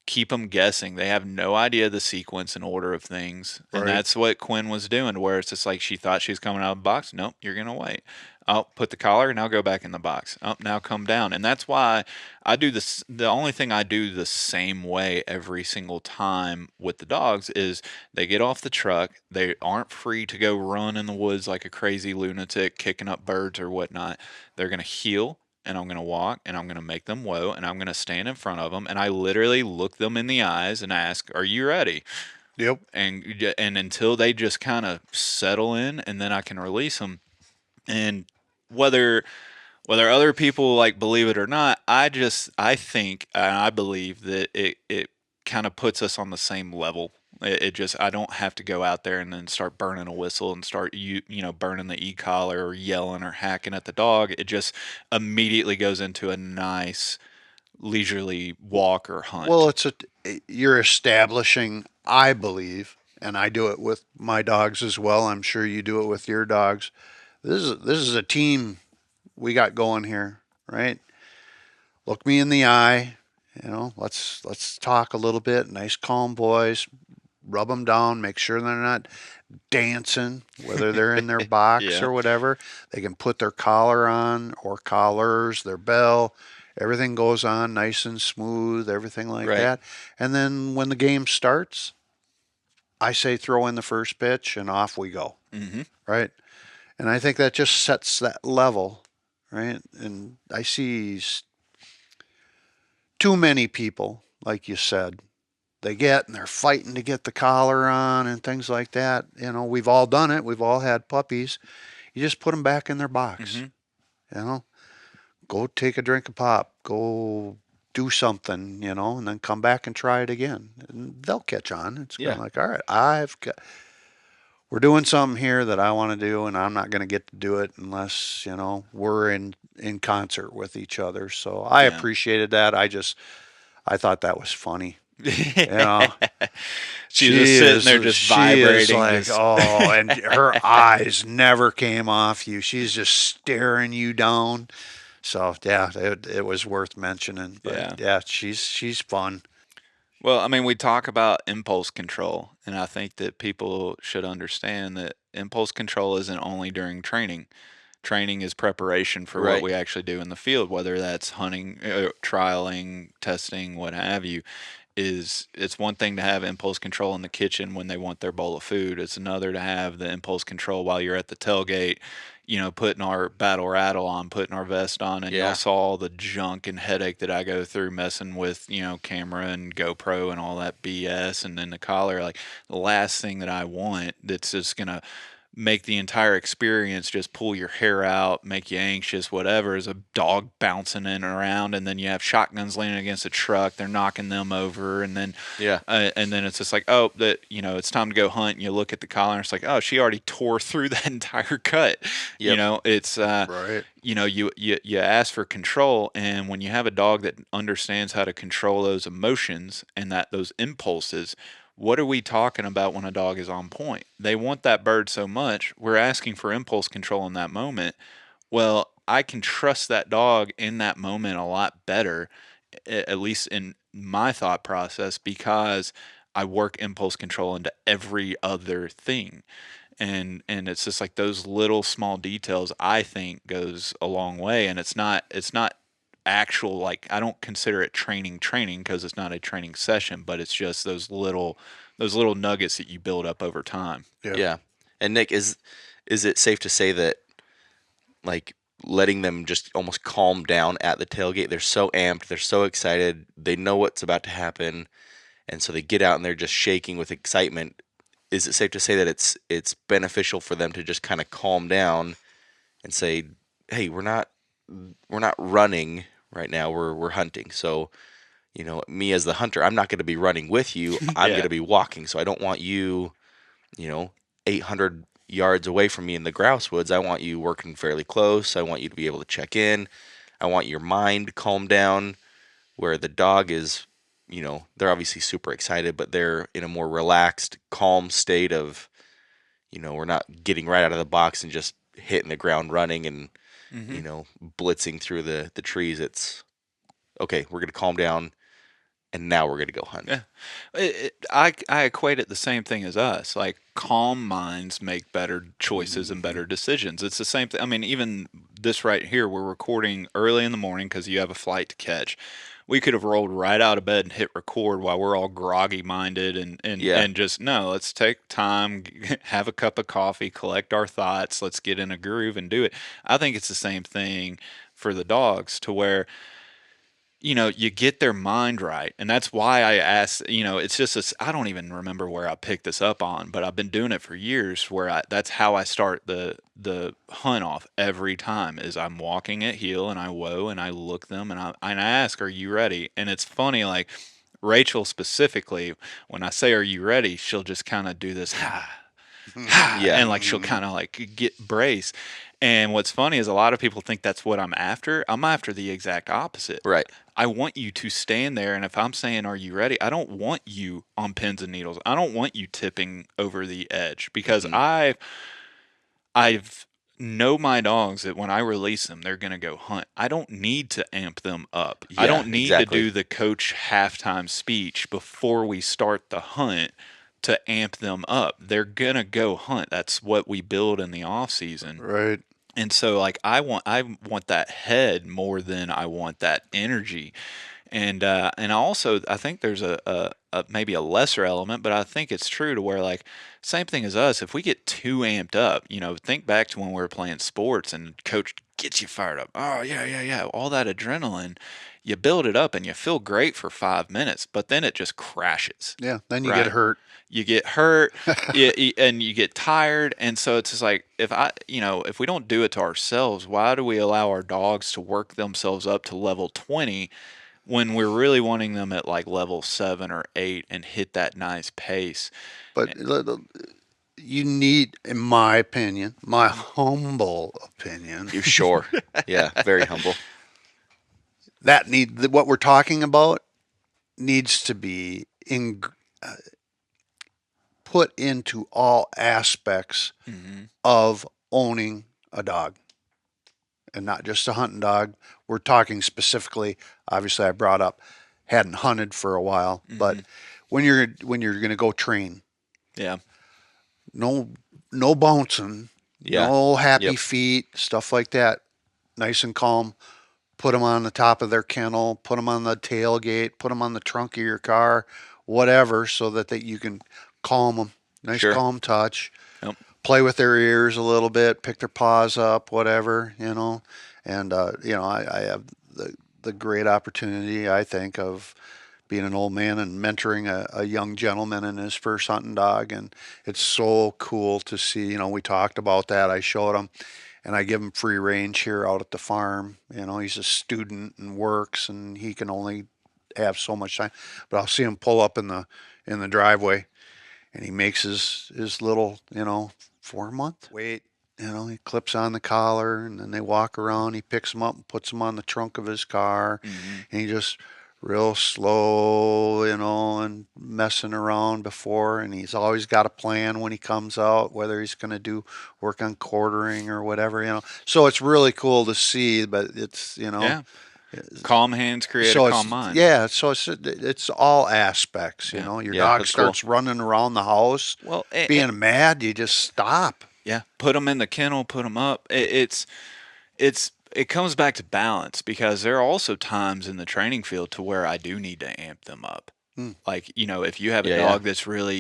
keep them guessing. They have no idea the sequence and order of things. And Right. that's what Quinn was doing, where it's just like she thought she was coming out of the box. Nope, you're going to wait. I'll put the collar and I'll go back in the box. Oh, now come down. And that's why I do this. The only thing I do the same way every single time with the dogs is they get off the truck. They aren't free to go run in the woods like a crazy lunatic kicking up birds or whatnot. They're going to heel, and I'm going to walk and I'm going to make them whoa, and I'm going to stand in front of them, and I literally look them in the eyes and ask, "Are you ready?" Yep. And until they just kind of settle in, and then I can release them. And whether other people like believe it or not, I think and I believe that it kind of puts us on the same level. It just, I don't have to go out there and then start burning a whistle and start burning the e-collar or yelling or hacking at the dog. It just immediately goes into a nice leisurely walk or Well, hunt. you're establishing, I believe, and I do it with my dogs as well. I'm sure you do it with your dogs. This is a team we got going here, right? Look me in the eye. Let's talk a little bit. Nice, calm voice. Rub them down. Make sure they're not dancing, whether they're in their box Yeah. or whatever. They can put their collar on or collars, their bell. Everything goes on nice and smooth, everything like Right. that. And then when the game starts, I say throw in the first pitch and off we go, Hmm. right? And I think that just sets that level, right? And I see too many people, like you said, they get and they're fighting to get the collar on and things like that. We've all done it. We've all had puppies. You just put them back in their box. Hmm. You know, go take a drink of pop. Go do something. And then come back and try it again. And they'll catch on. It's kind Yeah. of like, all right, we're doing something here that I want to do, and I'm not going to get to do it unless we're in concert with each other. So I Yeah. appreciated that. I thought that was funny. You know, She's just sitting there just she is vibrating, like, just oh, and her eyes never came off you. She's just staring you down. So yeah, it was worth mentioning. But yeah. yeah, she's fun. Well, I mean, we talk about impulse control, and I think that people should understand that impulse control isn't only during training. Training is preparation for what Right. we actually do in the field, whether that's hunting, trialing, testing, what have you. It's one thing to have impulse control in the kitchen when they want their bowl of food. It's another to have the impulse control while you're at the tailgate, putting our battle rattle on, putting our vest on, and y'all Yeah. saw all the junk and headache that I go through messing with, camera and GoPro and all that BS, and then the collar. Like, the last thing that I want that's just gonna make the entire experience just pull your hair out, make you anxious, whatever, is a dog bouncing in and around, and then you have shotguns leaning against a truck, they're knocking them over, Yeah. and then it's just like, oh, that it's time to go hunt, and you look at the collar, and it's like, oh, she already tore through that entire cut. Yep. It's Right. you ask for control, and when you have a dog that understands how to control those emotions and that those impulses, what are we talking about when a dog is on point? They want that bird so much, we're asking for impulse control in that moment. Well, I can trust that dog in that moment a lot better, at least in my thought process, because I work impulse control into every other thing. And it's just like those little small details I think goes a long way. And it's not actual, like, I don't consider it training because it's not a training session, but it's just those little nuggets that you build up over time. Yep. Yeah. And Nick, is it safe to say that like letting them just almost calm down at the tailgate? They're so amped, they're so excited, they know what's about to happen, and so they get out and they're just shaking with excitement. Is it safe to say that it's beneficial for them to just kind of calm down and say, "Hey, we're not running right now. We're hunting." So, me as the hunter, I'm not going to be running with you. I'm going Yeah. to be walking. So I don't want you, you know, 800 yards away from me in the grouse woods. I want you working fairly close. I want you to be able to check in. I want your mind calmed down, where the dog is, they're obviously super excited, but they're in a more relaxed, calm state of, we're not getting right out of the box and just hitting the ground running and, Hmm. blitzing through the trees. It's okay, we're going to calm down and now we're going to go hunt. Yeah. I equate it the same thing as us. Like, calm minds make better choices and Mhm. better decisions. It's the same thing. I mean, even this right here, we're recording early in the morning because you have a flight to catch. We could have rolled right out of bed and hit record while we're all groggy minded Yeah, and just, no, let's take time, have a cup of coffee, collect our thoughts, let's get in a groove and do it. I think it's the same thing for the dogs, to where you get their mind right. And that's why I asked, it's just this, I don't even remember where I picked this up on, but I've been doing it for years, where that's how I start the hunt off every time. Is I'm walking at heel and I whoa and I look them and I ask, "Are you ready?" And it's funny, like Rachel specifically, when I say, "Are you ready?" she'll just kind of do this yeah, and like she'll kind of like get brace. And what's funny is a lot of people think that's what I'm after. I'm after the exact opposite. right. I want you to stand there, and if I'm saying, "Are you ready?" I don't want you on pins and needles. I don't want you tipping over the edge, because Hmm. I've know my dogs that when I release them, they're going to go hunt. I don't need to amp them up. I Yeah, don't need to exactly. do the coach halftime speech before we start the hunt to amp them up. They're going to go hunt. That's what we build in the off season. Right. And so, like, I want that head more than I want that energy. And also, I think there's a maybe a lesser element, but I think it's true, to where, like, same thing as us. If we get too amped up, think back to when we were playing sports and coach gets you fired up. Oh yeah, yeah, yeah, all that adrenaline. You build it up and you feel great for 5 minutes, but then it just crashes, Yeah. Then you get right? hurt. You get hurt, and you get tired, and so it's just like, if we don't do it to ourselves, why do we allow our dogs to work themselves up to level 20 when we're really wanting them at like level 7 or 8 and hit that nice pace? But you need, in my opinion, my humble opinion, You're sure. Yeah, very humble. what we're talking about needs to be put into all aspects Hmm. of owning a dog, and not just a hunting dog. We're talking specifically. Obviously, I brought up hadn't hunted for a while, but Hmm. when you're going to go train, Yeah. no no bouncing, Yeah. no happy Yep. feet, stuff like that. Nice and calm. Put them on the top of their kennel. Put them on the tailgate. Put them on the trunk of your car, whatever, so that you can calm them. Nice Sure. calm touch. Yep. Play with their ears a little bit. Pick their paws up, whatever. And I have the great opportunity, I think, of being an old man and mentoring a young gentleman in his first hunting dog. And it's so cool to see. We talked about that. I showed him, and I give him free range here out at the farm. He's a student and works, and he can only have so much time. But I'll see him pull up in the driveway, and he makes his little 4 month wait. He clips on the collar, and then they walk around. He picks them up and puts them on the trunk of his car, Hmm. and he just real slow, and messing around before. And he's always got a plan when he comes out, whether he's going to do work on quartering or whatever. So it's really cool to see. But it's Yeah. Calm hands create a So calm it's mind. yeah, so it's all aspects. Yeah. Your Yeah, dog that's cool. starts running around the house, Well, being mad. You just stop. yeah, put them in the kennel, put them up. It comes back to balance because there are also times in the training field to where I do need to amp them up. Hmm. Like, if you have a Yeah, dog that's really,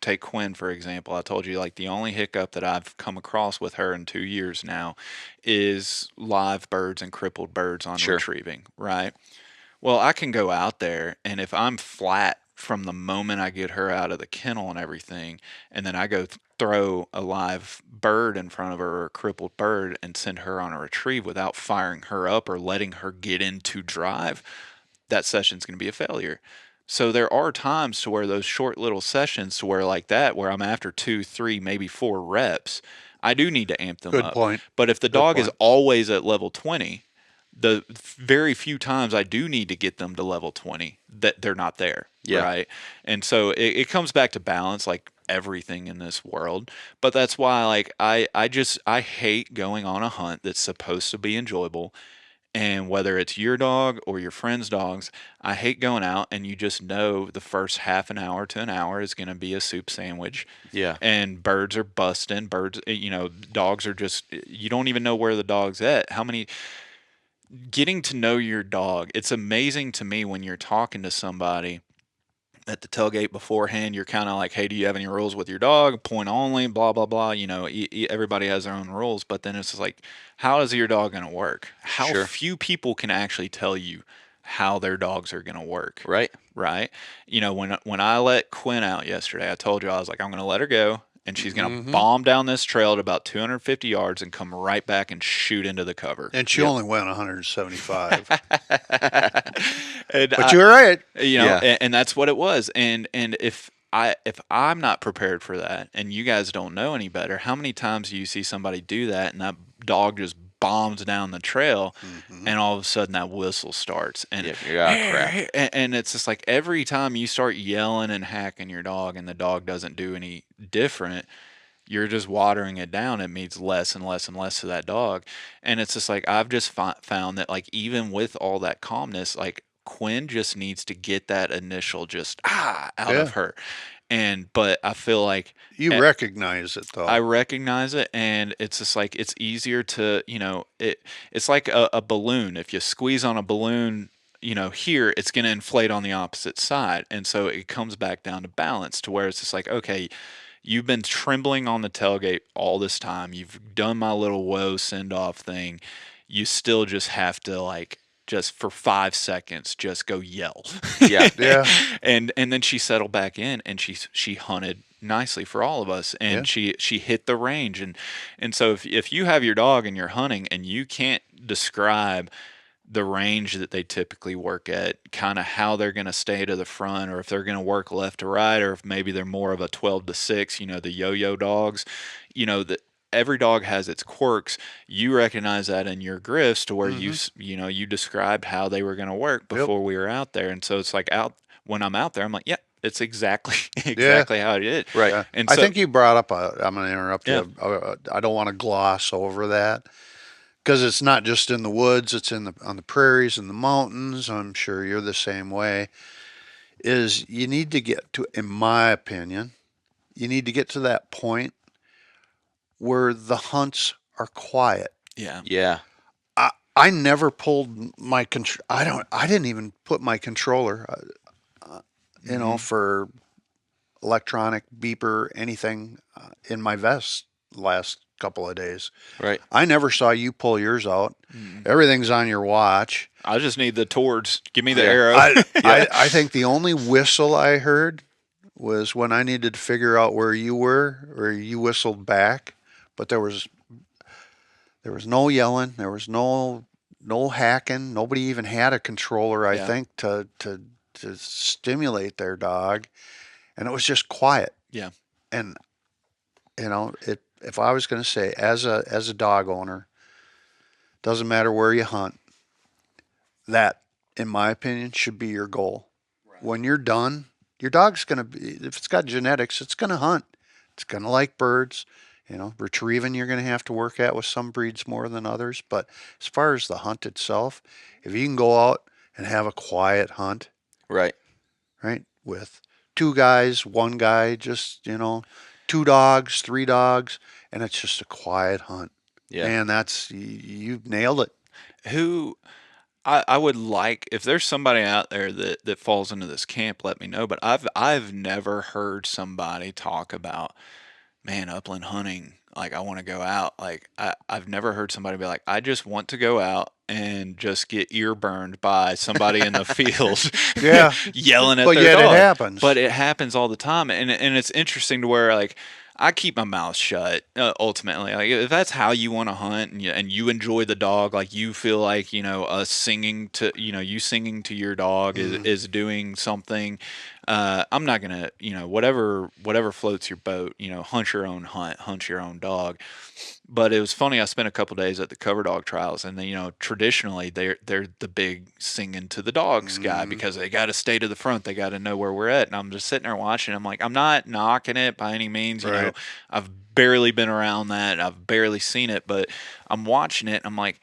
take Quinn for example. I told you like the only hiccup that I've come across with her in 2 years now is live birds and crippled birds on Sure. retrieving, right? Well, I can go out there, and if I'm flat from the moment I get her out of the kennel and everything, and then I go throw a live bird in front of her or a crippled bird and send her on a retrieve without firing her up or letting her get into drive, that session's going to be a failure. So there are times to where those short little sessions to where like that, where I'm after 2, 3, maybe 4 reps, I do need to amp them Good up. point. But if the Good dog is point. always at level 20, the very few times I do need to get them to level 20, that they're not there. Yeah. Right. And so it comes back to balance, like everything in this world. But that's why, like, I hate going on a hunt that's supposed to be enjoyable. And whether it's your dog or your friend's dogs, I hate going out and you just know the first half an hour to an hour is going to be a soup sandwich. Yeah. And birds are busting. Birds, dogs are just, you don't even know where the dog's at. Getting to know your dog, it's amazing to me when you're talking to somebody at the tailgate beforehand. You're kind of like, hey, do you have any rules with your dog? Point only, blah, blah, blah. Everybody has their own rules. But then it's just like, how is your dog going to work? How Sure. few people can actually tell you how their dogs are going to work. Right. Right. When I let Quinn out yesterday, I told you, I was like, I'm going to let her go. And she's going to bomb down this trail at about 250 yards and come right back and shoot into the cover. And she only went 175. And But you're right. Yeah. and that's what it was. And if I'm not prepared for that, and you guys don't know any better, how many times do you see somebody do that, and that dog just bombs down the trail, and all of a sudden that whistle starts, and Crap. and it's just like every time you start yelling and hacking your dog, and the dog doesn't do any different, you're just watering it down. It means less and less and less to that dog. And it's just like I've just found that, like, even with all that calmness, like Quinn just needs to get that initial just out of her. But I feel like You recognize it, though. I recognize it, and it's just like it's easier to, it's like a balloon. If you squeeze on a balloon, here, it's going to inflate on the opposite side. And so it comes back down to balance to where it's just like, okay, you've been trembling on the tailgate all this time. You've done my little whoa send off thing. You still just have to, like, just for 5 seconds, just go yell. Yeah. Yeah. And then she settled back in, and she hunted nicely for all of us, and she hit the range. And so if you have your dog and you're hunting and you can't describe the range that they typically work at, kind of how they're going to stay to the front, or if they're going to work left to right, or if maybe they're more of a 12 to 6, the yo-yo dogs, that every dog has its quirks. You recognize that in your grifts to where you described how they were going to work before we were out there. And so it's like when I'm out there, I'm like, yeah, it's exactly how it is. Right. Yeah. And I so, think you brought up I'm going to interrupt Yeah. you. I don't want to gloss over that because it's not just in the woods. It's on the prairies and the mountains. I'm sure you're the same way. Is you need to get to, in my opinion, you need to get to that point where the hunts are quiet. yeah. Yeah. I never pulled my control. I didn't even put my controller, for electronic beeper, anything in my vest last couple of days. Right. I never saw you pull yours out. Everything's on your watch. I just need the towards. Give me the Yeah. arrow. I think the only whistle I heard was when I needed to figure out where you were, or you whistled back. But there was no yelling. There was no hacking. Nobody even had a controller, I think, to stimulate their dog, and it was just quiet. Yeah. And if I was going to say, as a dog owner, doesn't matter where you hunt, that, in my opinion, should be your goal. Right. When you're done, your dog's going to be, if it's got genetics, it's going to hunt. It's going to like birds. Retrieving you're going to have to work at with some breeds more than others. But as far as the hunt itself, if you can go out and have a quiet hunt, Right. right, with two guys, one guy, just, two dogs, three dogs, and it's just a quiet hunt. Yeah. Man, you've nailed it. Who I would like if there's somebody out there that falls into this camp, let me know. But I've never heard somebody talk about, man, upland hunting. Like I want to go out. Like I've never heard somebody be like, I just want to go out and just get ear burned by somebody in the field Yeah, yelling at but their yet it dog. happens. But it happens all the time, and it's interesting to where like I keep my mouth shut. Ultimately, like if that's how you want to hunt and you enjoy the dog, like you feel like us singing to you singing to your dog is doing something. I'm not gonna whatever floats your boat. Hunt your own hunt, hunt your own dog. But it was funny. I spent a couple days at the cover dog trials, and then traditionally they're the big singing to the dogs guy Mm, because they got to stay to the front. They got to know where we're at. And I'm just sitting there watching. I'm like, I'm not knocking it by any means. right. I've barely been around that. I've barely seen it, but I'm watching it. And I'm like,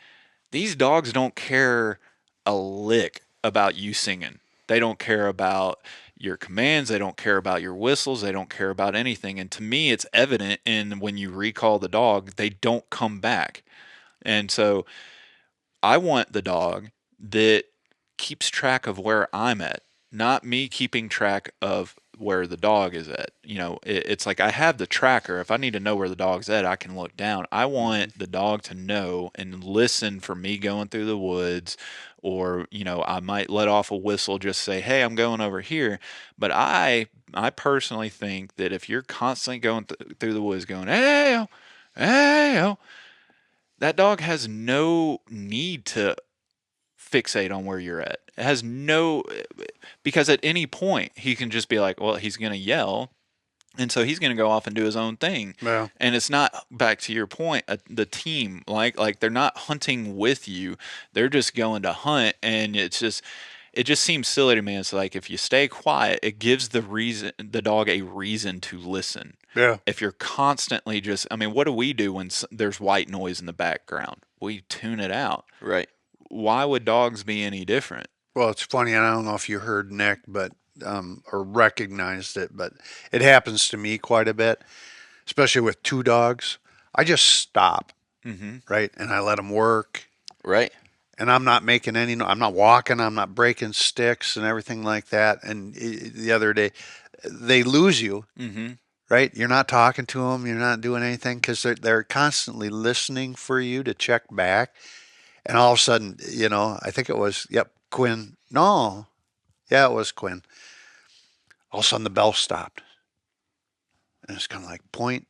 these dogs don't care a lick about you singing. They don't care about your commands. They don't care about your whistles. They don't care about anything. And to me, it's evident in when you recall the dog, they don't come back. And so I want the dog that keeps track of where I'm at, not me keeping track of where the dog is at. It's like I have the tracker. If I need to know where the dog's at, I can look down. I Mhm. want the dog to know and listen for me going through the woods, or I might let off a whistle, just say, "Hey, I'm going over here." But I personally think that if you're constantly going through the woods, going, "Hey, oh, hey, oh," that dog has no need to fixate on where you're at. It has no, because at any point he can just be like, well, he's going to yell. And so he's going to go off and do his own thing. Yeah. And it's not, back to your point, the team, like they're not hunting with you. They're just going to hunt. And it just seems silly to me. It's like if you stay quiet, it gives the dog a reason to listen. Yeah. If you're constantly I mean, what do we do when there's white noise in the background? We tune it out. Right. Why would dogs be any different? Well, it's funny. I don't know if you heard Nick, but or recognized it, but it happens to me quite a bit, especially with two dogs. I just stop, Mm-hmm. right, and I let them work, Right. and I'm not making any. I'm not walking. I'm not breaking sticks and everything like that. And the other day, they lose you, Mm-hmm. right? You're not talking to them. You're not doing anything because they're constantly listening for you to check back. And all of a sudden, I think it was, yep, Quinn. No, yeah, it was Quinn. All of a sudden, the bell stopped. And it's kind of like, point.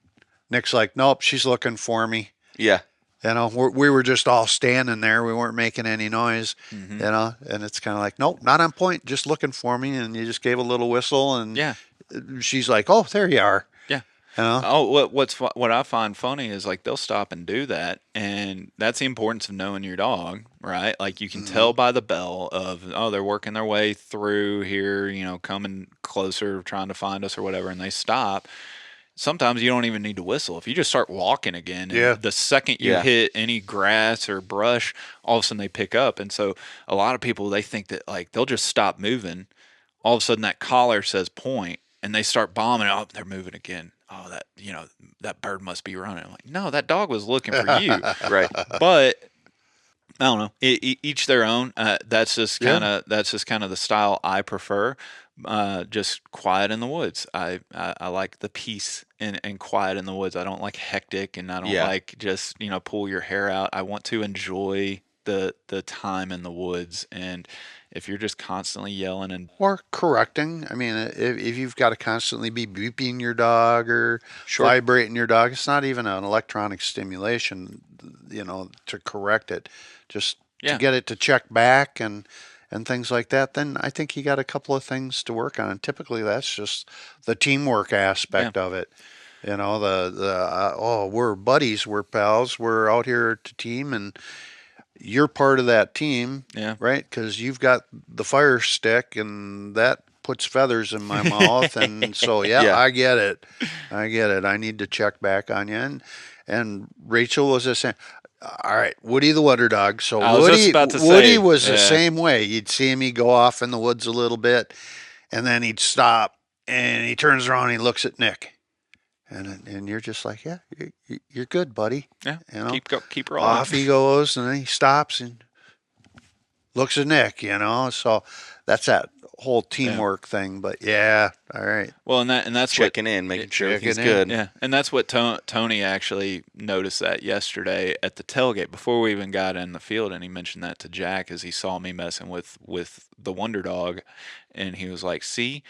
Nick's like, nope, she's looking for me. Yeah. We were just all standing there. We weren't making any noise, Mm-hmm. and it's kind of like, nope, not on point, just looking for me. And you just gave a little whistle, and Yeah. she's like, oh, there you are. Yeah. You know? Oh, what I find funny is like they'll stop and do that, and that's the importance of knowing your dog, right? Like you can Mm-hmm. tell by the bell of, oh, they're working their way through here, coming closer, trying to find us or whatever, and they stop. Sometimes you don't even need to whistle. If you just start walking again, and Yeah. the second you Yeah. hit any grass or brush, all of a sudden they pick up. And so a lot of people, they think that like they'll just stop moving. All of a sudden that collar says point, and they start bombing. Oh, they're moving again. Oh, that bird must be running. I'm like, no, that dog was looking for you. Right. But I don't know. Each their own. Yeah. That's just kind of the style I prefer. Just quiet in the woods. I like the peace and quiet in the woods. I don't like hectic, and I don't Yeah. like just pull your hair out. I want to enjoy the time in the woods. And if you're just constantly yelling and Or correcting. I mean, if you've got to constantly be beeping your dog or Sure. vibrating your dog, it's not even an electronic stimulation, to correct it. Just to yeah, get it to check back and things like that, then I think you got a couple of things to work on. And typically, that's just the teamwork yeah, aspect of it. We're buddies, we're pals, we're out here to team, and you're part of that team, yeah, right? Because you've got the fire stick, and that puts feathers in my mouth, and so yeah, Yeah. I get it. I get it. I need to check back on you. And Rachel was the same. All right, Woody the Wonder Dog. So I was just about to Woody say, was the yeah. same way. You'd see him, he'd go off in the woods a little bit, and then he'd stop, and he turns around, and he looks at Nick, and you're just like, yeah, you're good, buddy. Yeah, You know, keep rolling. off he goes, and then he stops and looks at Nick. So that's that whole Yeah. teamwork thing. But yeah, all right, Well, and that's what Checking in, making sure checking everything's in. good. yeah, and that's what Tony actually noticed that yesterday at the tailgate before we even got in the field, and he mentioned that to Jack as he saw me messing with the Wonder Dog, and he was like, "See,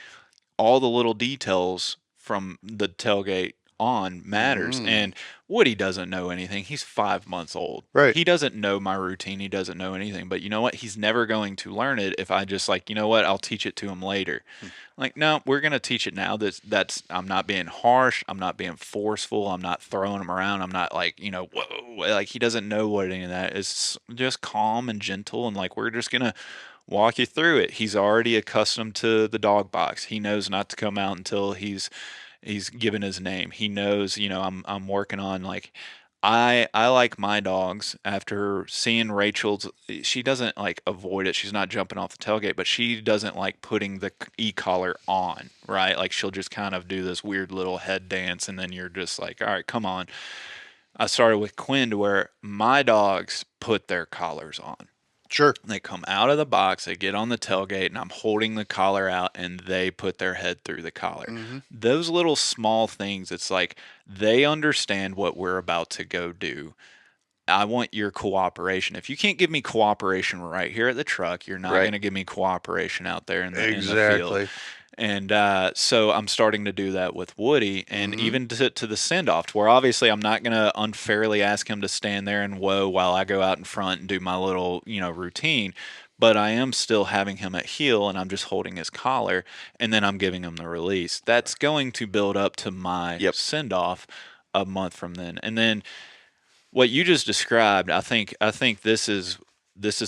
all the little details from the tailgate on matters." Mm, And Woody doesn't know anything. He's 5 months old. right. He doesn't know my routine. He doesn't know anything. But you know what? He's never going to learn it if I just like, you know what? I'll teach it to him later. Like, no, we're gonna teach it now. That's I'm not being harsh. I'm not being forceful. I'm not throwing him around. I'm not like, whoa, like he doesn't know what any of that is. Just calm and gentle, and like we're just gonna walk you through it. He's already accustomed to the dog box. He knows not to come out until he's given his name. He knows, I'm working on like I like my dogs after seeing Rachel's. She doesn't like avoid it. She's not jumping off the tailgate, but she doesn't like putting the e-collar on, right? Like she'll just kind of do this weird little head dance, and then you're just like, all right, come on. I started with Quinn to where my dogs put their collars on. Sure. They come out of the box, they get on the tailgate, and I'm holding the collar out, and they put their head through the collar. Hmm. Those little small things, it's like they understand what we're about to go do. I want your cooperation. If you can't give me cooperation right here at the truck, you're not Right. going to give me cooperation out there in the field. Exactly. And so I'm starting to do that with Woody, and Hmm. even to the send off, to where obviously I'm not going to unfairly ask him to stand there and whoa while I go out in front and do my little routine. But I am still having him at heel, and I'm just holding his collar, and then I'm giving him the release. That's going to build up to my Yep. send off a month from then, and then what you just described, I think this is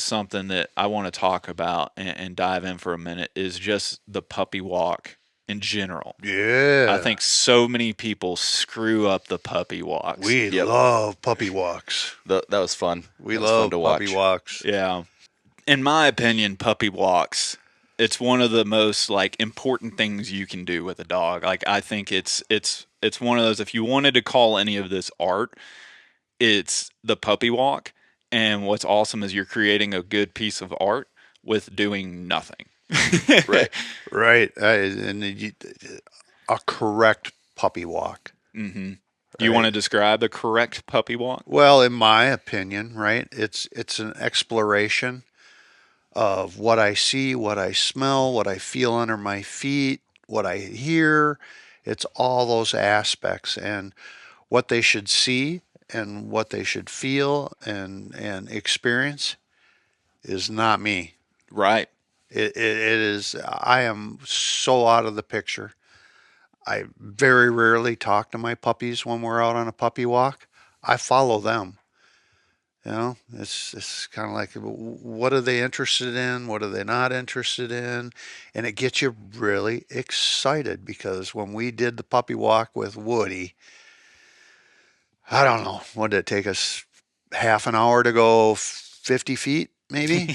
something that I want to talk about and dive in for a minute is just the puppy walk in general. I Yeah. think so many people screw up the puppy walks. We Yep. love puppy walks. That was fun. We That was fun love to puppy watch. walks. Yeah. In my opinion, puppy walks, it's one of the most like important things you can do with a dog. Like I think it's one of those, if you wanted to call any of this art, it's the puppy walk. And what's awesome is you're creating a good piece of art with doing nothing. Right. Right. A correct puppy walk. Hmm. Do you want Right. to describe the correct puppy walk? Well, in my opinion, right, it's an exploration of what I see, what I smell, what I feel under my feet, what I hear. It's all those aspects, and what they should see and what they should feel and experience is not me. Right. It is. I am so out of the picture. I very rarely talk to my puppies when we're out on a puppy walk. I follow them. It's kind of like, what are they interested in? What are they not interested in? And it gets you really excited because when we did the puppy walk with Woody, I don't know, what did it take us? Half an hour to go 50 feet, maybe?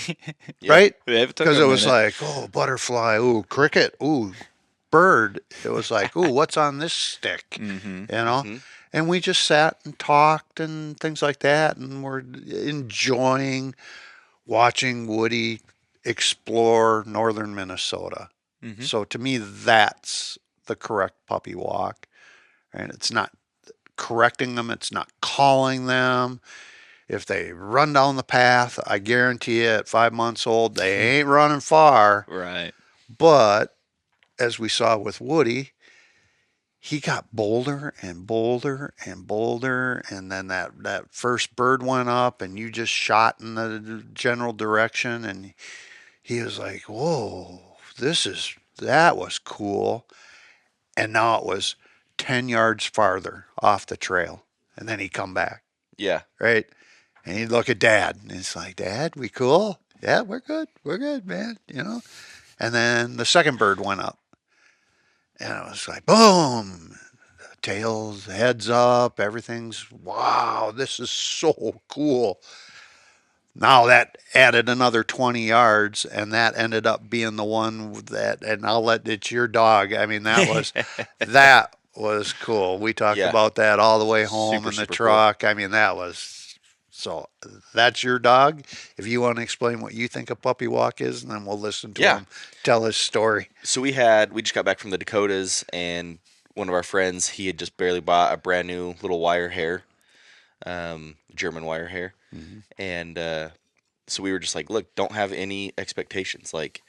Yeah. Right? It took Because a it was minute. like, oh, butterfly, ooh, cricket, ooh, bird. It was like, ooh, what's on this stick? Hmm. You know? Hmm. And we just sat and talked and things like that. And we're enjoying watching Woody explore northern Minnesota. Hmm. So to me, that's the correct puppy walk. And it's not correcting them, it's not calling them. If they run down the path, I guarantee you at 5 months old, they ain't running far. Right. But as we saw with Woody, he got bolder and bolder and bolder. And then that first bird went up and you just shot in the general direction. And he was like, whoa, that was cool. And now it was 10 yards farther off the trail. And then he'd come back, Yeah. right? And he'd look at Dad, and it's like, Dad, we cool? Yeah, we're good. We're good, man. And then the second bird went up. And it was like, boom, tails, heads up, everything's, wow, this is so cool. Now that added another 20 yards, and that ended up being the one that, and I'll let it's your dog. I mean, that was cool. We talked Yeah, about that all the way home super in the super cool. truck. I mean, that was so. That's your dog. If you want to explain what you think a puppy walk is, and then we'll listen to Yeah. him tell his story. So we just got back from the Dakotas, and one of our friends, he had just barely bought a brand new little wire hair, German wire hair, Mm-hmm. and so we were just like, look, don't have any expectations. Like,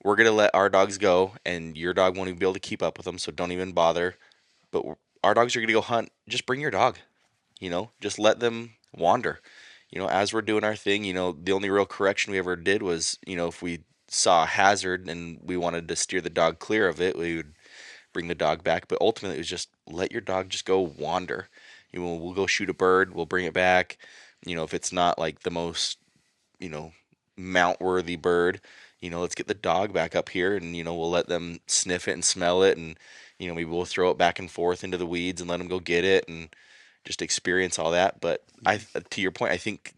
we're gonna let our dogs go, and your dog won't even be able to keep up with them, so don't even bother. But our dogs are gonna go hunt. Just bring your dog. Just let them wander. As we're doing our thing, the only real correction we ever did was, if we saw a hazard and we wanted to steer the dog clear of it, we would bring the dog back. But ultimately, it was just let your dog just go wander. We'll go shoot a bird, we'll bring it back. If it's not like the most, you know, mount worthy bird, let's get the dog back up here and, we'll let them sniff it and smell it. And, maybe we'll throw it back and forth into the weeds and let them go get it and just experience all that. But to your point, I think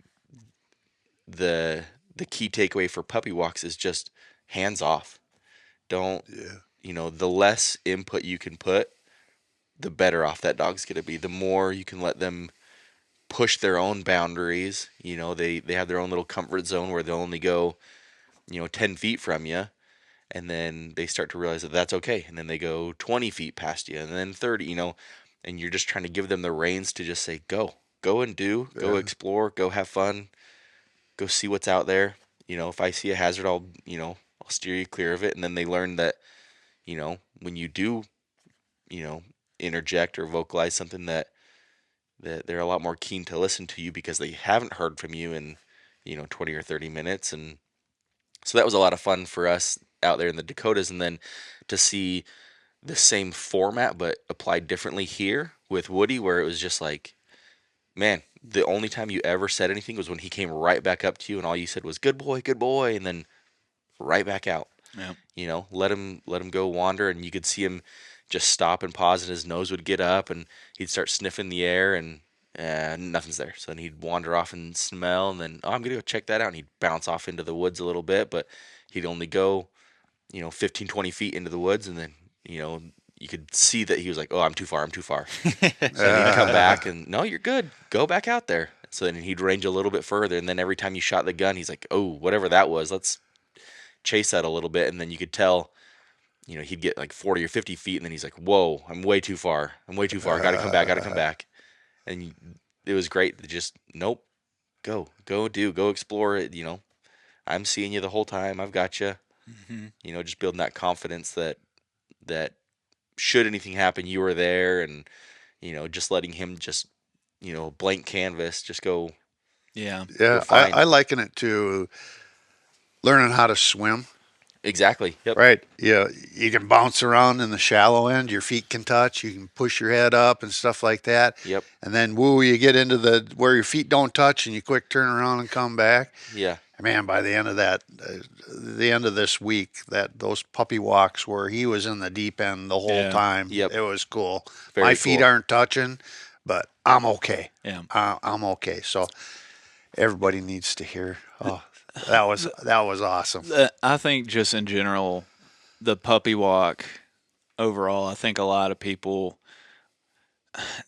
the key takeaway for puppy walks is just hands off. Don't Yeah. the less input you can put, the better off that dog's gonna be. The more you can let them push their own boundaries. They have their own little comfort zone where they'll only go 10 feet from you, and then they start to realize that that's okay, and then they go 20 feet past you, and then 30. And you're just trying to give them the reins to just say go and do, go Yeah. explore, go have fun, go see what's out there. If I see a hazard, I'll steer you clear of it. And then they learn that, when you do, you know, interject or vocalize something, that they're a lot more keen to listen to you because they haven't heard from you in, 20 or 30 minutes. And so that was a lot of fun for us out there in the Dakotas. And then to see the same format but applied differently here with Woody, where it was just like, man, the only time you ever said anything was when he came right back up to you and all you said was good boy, and then right back out. Yeah. Let him go wander, and you could see him just stop and pause, and his nose would get up, and he'd start sniffing the air, and nothing's there. So then he'd wander off and smell, and then, oh, I'm gonna go check that out, and he'd bounce off into the woods a little bit, but he'd only go 15, 20 feet into the woods, and then you could see that he was like, oh, I'm too far. So then he'd come back, and no, you're good, go back out there. So then he'd range a little bit further, and then every time you shot the gun, he's like, oh, whatever that was, let's chase that a little bit. And then you could tell, he'd get like 40 or 50 feet, and then he's like, whoa, I'm way too far, gotta come back. And it was great to just, nope, go explore it. I'm seeing you the whole time, I've got you. Just building that confidence that should anything happen, you were there. And just letting him just blank canvas, just go. Yeah. Yeah, find. I liken it to learning how to swim. Exactly. Yep. Right. Yeah. You can bounce around in the shallow end. Your feet can touch. You can push your head up and stuff like that. Yep. And then woo, you get into the where your feet don't touch, and you quick turn around and come back. Yeah. Man, by the end of the end of this week, those puppy walks where he was in the deep end the whole time. Yep. It was cool. Very My feet cool. aren't touching, but I'm okay. Yeah. I'm okay. So everybody needs to hear. Oh, that was awesome. I think just in general, the puppy walk overall, I think a lot of people,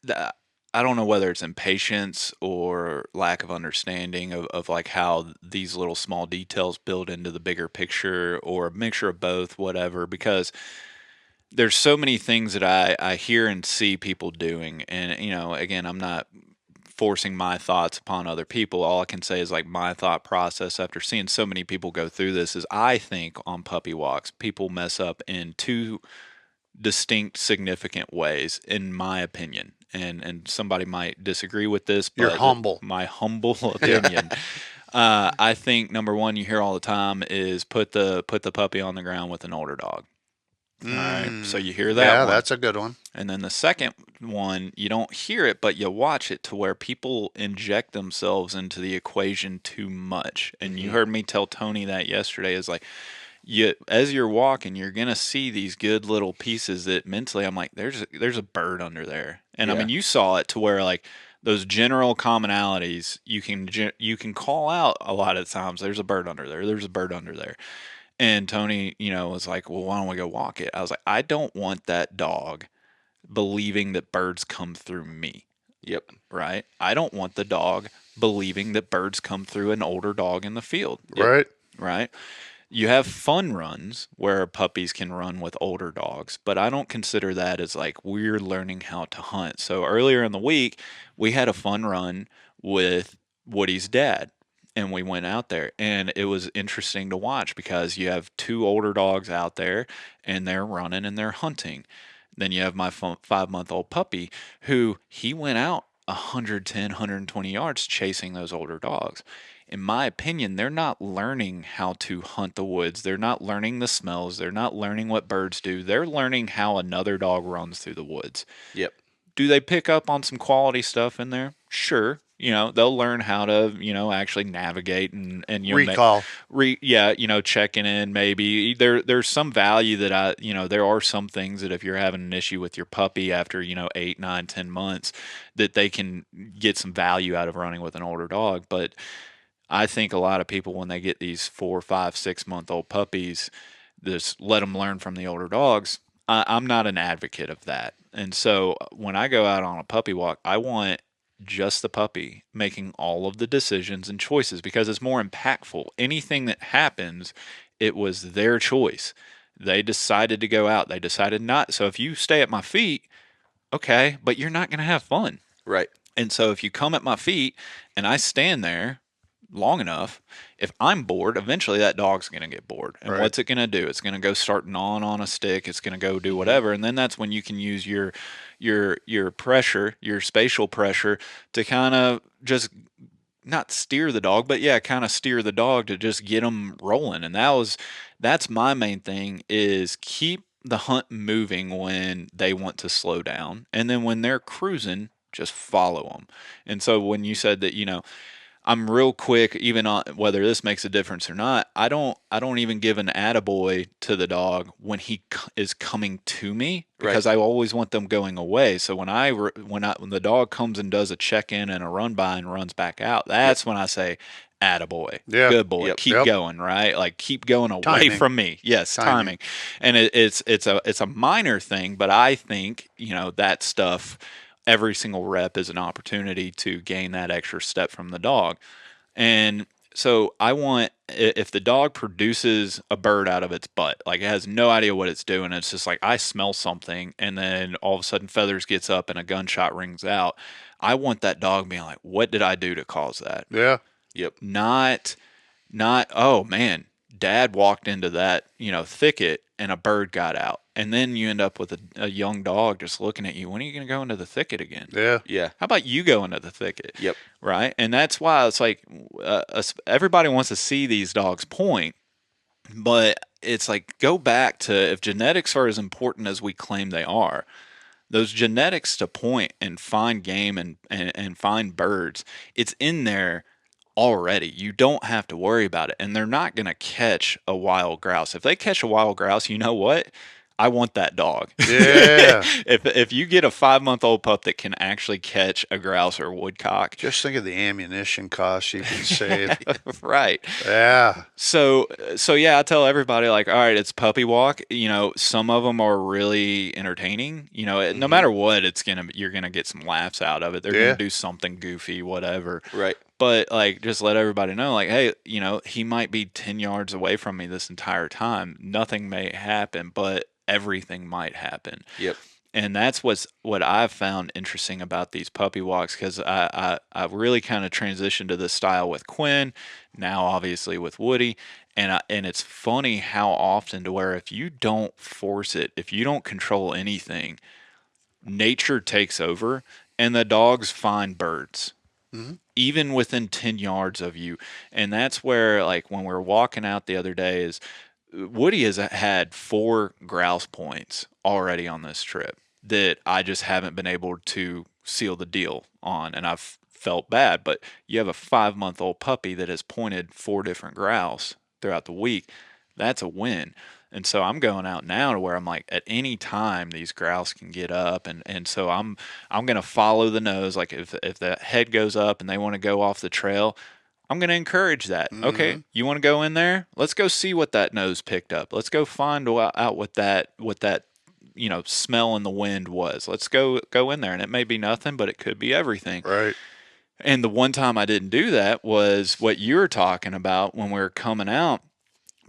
I don't know whether it's impatience or lack of understanding of like how these little small details build into the bigger picture, or a mixture of both, whatever, because there's so many things that I hear and see people doing. And, again, I'm not forcing my thoughts upon other people. All I can say is like my thought process after seeing so many people go through this is I think on puppy walks, people mess up in two distinct, significant ways, in my opinion. And somebody might disagree with this, but You're humble. my humble opinion. I think number one you hear all the time is put the puppy on the ground with an older dog. All right, so you hear that Yeah, one. that's a good one. And then the second one, you don't hear it, but you watch it to where people inject themselves into the equation too much. And you heard me tell Tony that yesterday is like, as you're walking, you're gonna see these good little pieces that mentally I'm like, there's a bird under there, and I Yeah. mean you saw it to where like those general commonalities you can call out a lot of times. There's a bird under there. There's a bird under there. And Tony, was like, well, why don't we go walk it? I was like, I don't want that dog believing that birds come through me, Yep. right? I don't want the dog believing that birds come through an older dog in the field, Yep. Right. right? You have fun runs where puppies can run with older dogs, but I don't consider that as like we're learning how to hunt. So earlier in the week, we had a fun run with Woody's dad, and we went out there, and it was interesting to watch because you have two older dogs out there and they're running and they're hunting. Then you have my 5-month old puppy who he went out 110, 120 yards chasing those older dogs. In my opinion, they're not learning how to hunt the woods. They're not learning the smells. They're not learning what birds do. They're learning how another dog runs through the woods. Yep. Do they pick up on some quality stuff in there? Sure. They'll learn how to, actually navigate and Recall. checking in maybe. There's some value that there are some things that if you're having an issue with your puppy after, 8, 9, 10 months, that they can get some value out of running with an older dog. But I think a lot of people, when they get these 4, 5, 6 month old puppies, just let them learn from the older dogs. I'm not an advocate of that. And so when I go out on a puppy walk, I want just the puppy making all of the decisions and choices because it's more impactful. Anything that happens, it was their choice. They decided to go out, they decided not. So if you stay at my feet, okay, but you're not going to have fun. Right. And so if you come at my feet and I stand there long enough, if I'm bored, eventually that dog's going to get bored. And Right. what's it going to do? It's going to go start gnawing on a stick. It's going to go do whatever. And then that's when you can use your pressure, your spatial pressure to kind of just not steer the dog, but yeah, kind of steer the dog to just get them rolling. And that's my main thing is keep the hunt moving when they want to slow down. And then when they're cruising, just follow them. And so when you said that, I'm real quick, even on whether this makes a difference or not. I don't even give an attaboy to the dog when he is coming to me because I always want them going away. So when the dog comes and does a check in and a run by and runs back out, that's when I say, attaboy, Yeah. good boy, Yep. keep Yep. going, right? Like keep going away Timing. from me. Yes, timing. Timing. And it's a minor thing, but I think that stuff every single rep is an opportunity to gain that extra step from the dog. And so I want, if the dog produces a bird out of its butt, like it has no idea what it's doing, it's just like I smell something, and then all of a sudden Feathers gets up and a gunshot rings out. I want that dog being like, what did I do to cause that? Yeah. Yep. Not, oh man, dad walked into that, thicket and a bird got out. And then you end up with a young dog just looking at you. When are you going to go into the thicket again? Yeah. Yeah. How about you go into the thicket? Yep. Right. And that's why it's like everybody wants to see these dogs point, but it's like go back to if genetics are as important as we claim they are, those genetics to point and find game and find birds, it's in there already. You don't have to worry about it. And they're not going to catch a wild grouse. If they catch a wild grouse, you know what? I want that dog. Yeah. If you get a 5-month-old pup that can actually catch a grouse or woodcock, Just think of the ammunition costs you can save. right? Yeah. So yeah, I tell everybody like, all right, it's puppy walk. Some of them are really entertaining. No matter what, you're gonna get some laughs out of it. They're Yeah. gonna do something goofy, whatever. Right. But like, just let everybody know, like, hey, he might be 10 yards away from me this entire time. Nothing may happen, but everything might happen. Yep. And that's what I've found interesting about these puppy walks because I really kind of transitioned to this style with Quinn, now obviously with Woody, and it's funny how often to where if you don't force it, if you don't control anything, nature takes over and the dogs find birds. Even within 10 yards of you. And that's where, like, when we were walking out the other day, is Woody has had 4 grouse points already on this trip that I just haven't been able to seal the deal on. And I've felt bad. But you have a 5-month-old puppy that has pointed 4 different grouse throughout the week. that's a win. And so I'm going out now to where I'm like, at any time these grouse can get up, and so I'm gonna follow the nose. Like if the head goes up and they want to go off the trail, I'm going to encourage that. Mm-hmm. Okay, you want to go in there? Let's go see what that nose picked up. Let's go find out what that smell in the wind was. Let's go in there, and it may be nothing, but it could be everything. Right. And the one time I didn't do that was what you were talking about when we were coming out,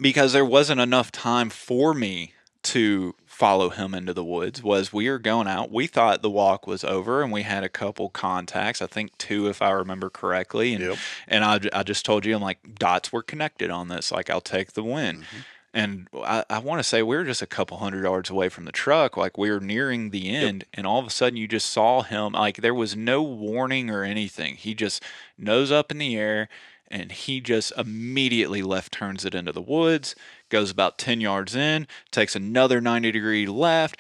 because there wasn't enough time for me to follow him into the woods. Was we were going out, we thought the walk was over, and we had a couple contacts, I think two if I remember correctly, and Yep. I just told you, I'm like, dots were connected on this, like I'll take the win. Mm-hmm. And I want to say we were just a couple hundred yards away from the truck, like we were nearing the Yep. end, and all of a sudden you just saw him, like there was no warning or anything. He just nose up in the air, and he just immediately left turns it into the woods, goes about 10 yards in, takes another 90-degree left,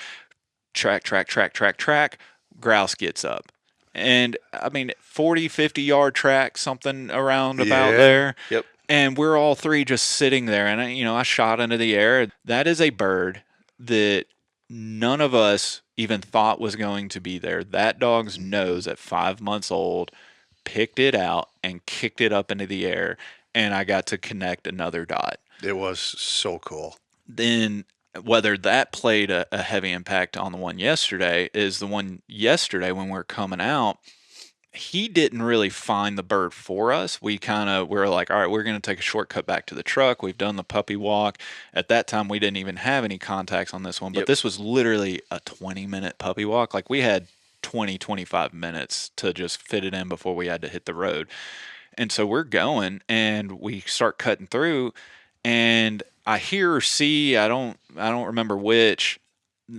track, grouse gets up. And I mean, 40, 50-yard track, something around about Yeah. there. Yep. And we're all three just sitting there. And, I shot into the air. That is a bird that none of us even thought was going to be there. That dog's nose at 5 months old picked it out and kicked it up into the air. And I got to connect another dot. It was so cool. Then whether that played a heavy impact on the one yesterday is the one yesterday when we were coming out, he didn't really find the bird for us. We're like, all right, we're going to take a shortcut back to the truck. We've done the puppy walk. At that time, we didn't even have any contacts on this one, but Yep. this was literally a 20-minute puppy walk. Like we had 20, 25 minutes to just fit it in before we had to hit the road. And so we're going and we start cutting through, and I hear or see, I don't remember which,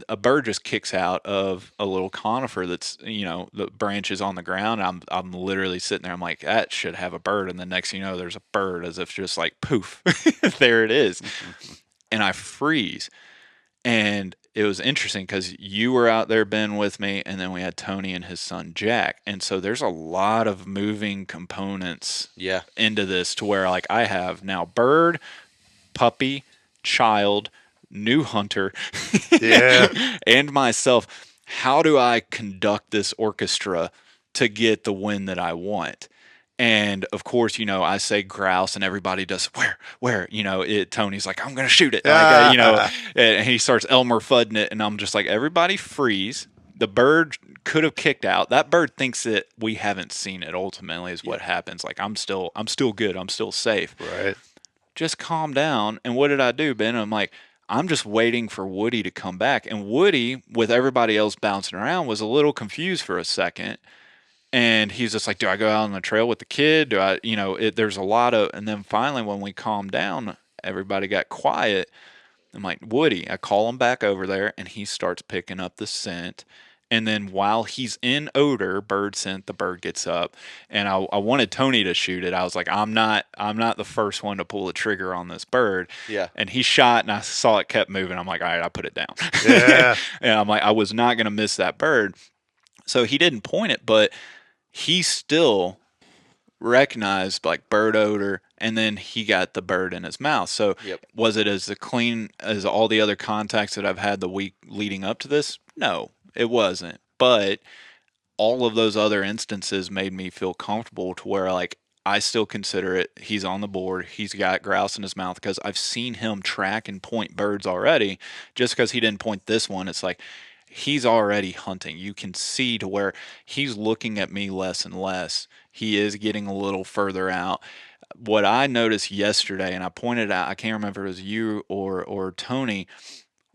a bird just kicks out of a little conifer that's, the branches on the ground. I'm literally sitting there. I'm like, that should have a bird. And the next thing you know, there's a bird, as if just like poof, there it is. And I freeze. And it was interesting because you were out there, Ben, with me, and then we had Tony and his son Jack. And so there's a lot of moving components Yeah. into this, to where like I have now bird, puppy, child, new hunter, Yeah. and myself. How do I conduct this orchestra to get the win that I want? And of course, I say grouse, and everybody does where, Tony's like, I'm gonna shoot it, like, and he starts Elmer Fudding it, and I'm just like, everybody freeze. The bird could have kicked out. That bird thinks that we haven't seen it. Ultimately, is what happens. Like I'm still good. I'm still safe. Right. Just calm down. And what did I do, Ben? I'm like, I'm just waiting for Woody to come back. And Woody, with everybody else bouncing around, was a little confused for a second. And he's just like, do I go out on the trail with the kid? Do I, there's a lot of, and then finally when we calmed down, everybody got quiet. I'm like, Woody, I call him back over there, and he starts picking up the scent. And then while he's in odor, bird scent, the bird gets up. And I wanted Tony to shoot it. I was like, I'm not the first one to pull the trigger on this bird. Yeah. And he shot, and I saw it kept moving. I'm like, all right, I put it down. Yeah. And I'm like, I was not going to miss that bird. So he didn't point it, but he still recognized like bird odor, and then he got the bird in his mouth. So Yep. was it as clean as all the other contacts that I've had the week leading up to this? No, it wasn't. But all of those other instances made me feel comfortable, to where like I still consider it, he's on the board, he's got grouse in his mouth, because I've seen him track and point birds already. Just because he didn't point this one, it's like he's already hunting. You can see to where he's looking at me less and less. He is getting a little further out. What I noticed yesterday, and I pointed out, I can't remember if it was you or Tony,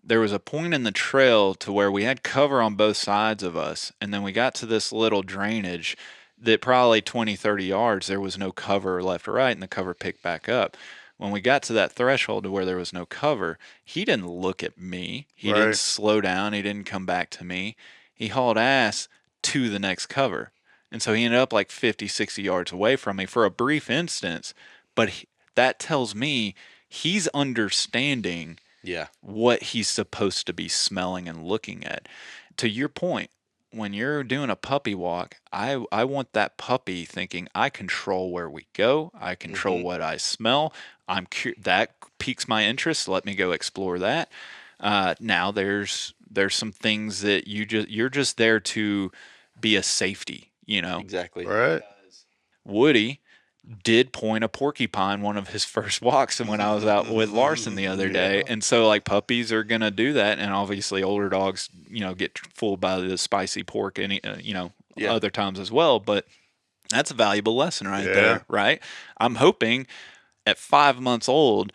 there was a point in the trail to where we had cover on both sides of us, and then we got to this little drainage that probably 20, 30 yards, there was no cover left or right, and the cover picked back up. When we got to that threshold to where there was no cover, he didn't look at me. He didn't Right. slow down. He didn't come back to me. He hauled ass to the next cover. And so he ended up like 50, 60 yards away from me for a brief instance. But that tells me he's understanding Yeah. what he's supposed to be smelling and looking at. To your point, when you're doing a puppy walk, I want that puppy thinking, I control where we go, I control Mhm. what I smell, that piques my interest. Let me go explore that. Now there's some things that you're just there to be a safety, Exactly. Right. Woody did point a porcupine one of his first walks and when I was out with Larson the other day. Yeah. And so like puppies are going to do that. And obviously older dogs, get fooled by the spicy pork and, Yeah. other times as well. But that's a valuable lesson right Yeah. there, right? I'm hoping at 5 months old,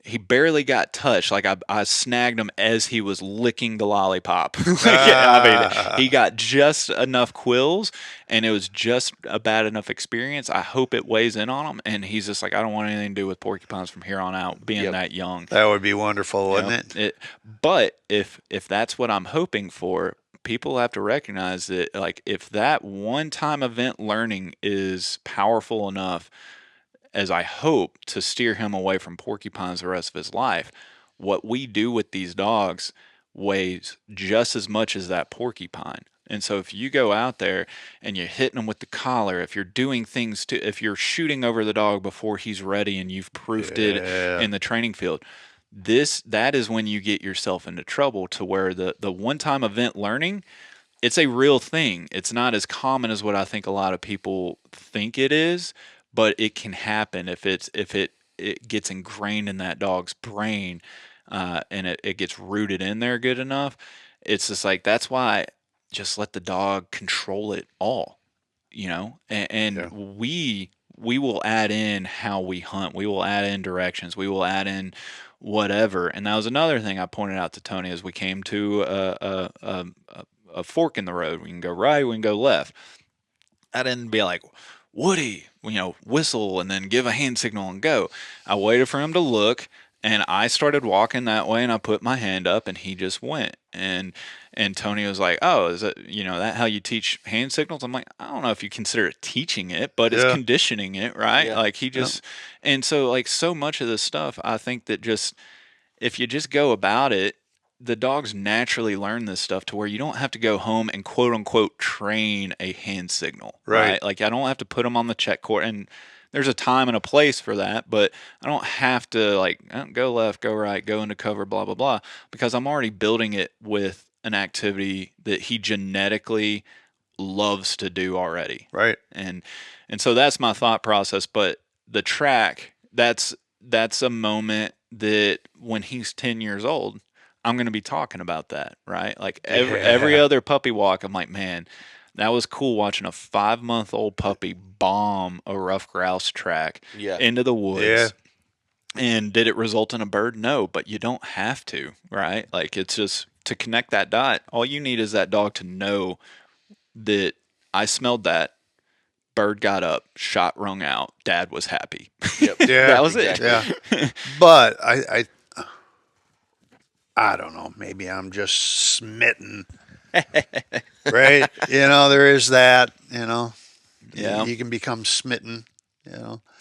he barely got touched. Like I snagged him as he was licking the lollipop. He got just enough quills, and it was just a bad enough experience. I hope it weighs in on him, and he's just like, I don't want anything to do with porcupines from here on out. Being Yep. that young, That would be wonderful, you know? wouldn't it? But if that's what I'm hoping for, people have to recognize that, like, if that one-time event learning is powerful enough as I hope to steer him away from porcupines the rest of his life, what we do with these dogs weighs just as much as that porcupine. And so if you go out there and you're hitting them with the collar, if you're doing things if you're shooting over the dog before he's ready and you've proofed it Yeah. in the training field, that is when you get yourself into trouble, to where the one-time event learning, it's a real thing. It's not as common as what I think a lot of people think it is, but it can happen if it gets ingrained in that dog's brain, and it gets rooted in there good enough. It's just like, that's why just let the dog control it all, and Yeah. we will add in how we hunt. We will add in directions. We will add in whatever. And that was another thing I pointed out to Tony as we came to a fork in the road. We can go right, we can go left. I didn't be like, Woody, whistle and then give a hand signal and go. I waited for him to look, and I started walking that way, and I put my hand up, and he just went. And Tony was like, "Oh, is that that how you teach hand signals?" I'm like, "I don't know if you consider it teaching it, but it's Yeah. conditioning it, right?" Yeah. Like he just, and so like so much of this stuff, I think that just if you just go about it, the dogs naturally learn this stuff to where you don't have to go home and quote unquote train a hand signal, Right. right? Like I don't have to put them on the check cord, and there's a time and a place for that, but I don't have to like go left, go right, go into cover, blah blah blah, because I'm already building it with an activity that he genetically loves to do already. Right. And so that's my thought process. But the track, that's a moment that when he's 10 years old, I'm going to be talking about that, right? Like every other puppy walk, I'm like, man, that was cool watching a 5-month-old puppy bomb a rough grouse track Yeah. into the woods. Yeah. And did it result in a bird? No, but you don't have to, right? Like it's just to connect that dot. All you need is that dog to know that I smelled that. Bird got up, shot rung out. Dad was happy. Yep. Yeah. That was exactly. it. Yeah. But I don't know. Maybe I'm just smitten. Right? There is that, Yeah. You can become smitten.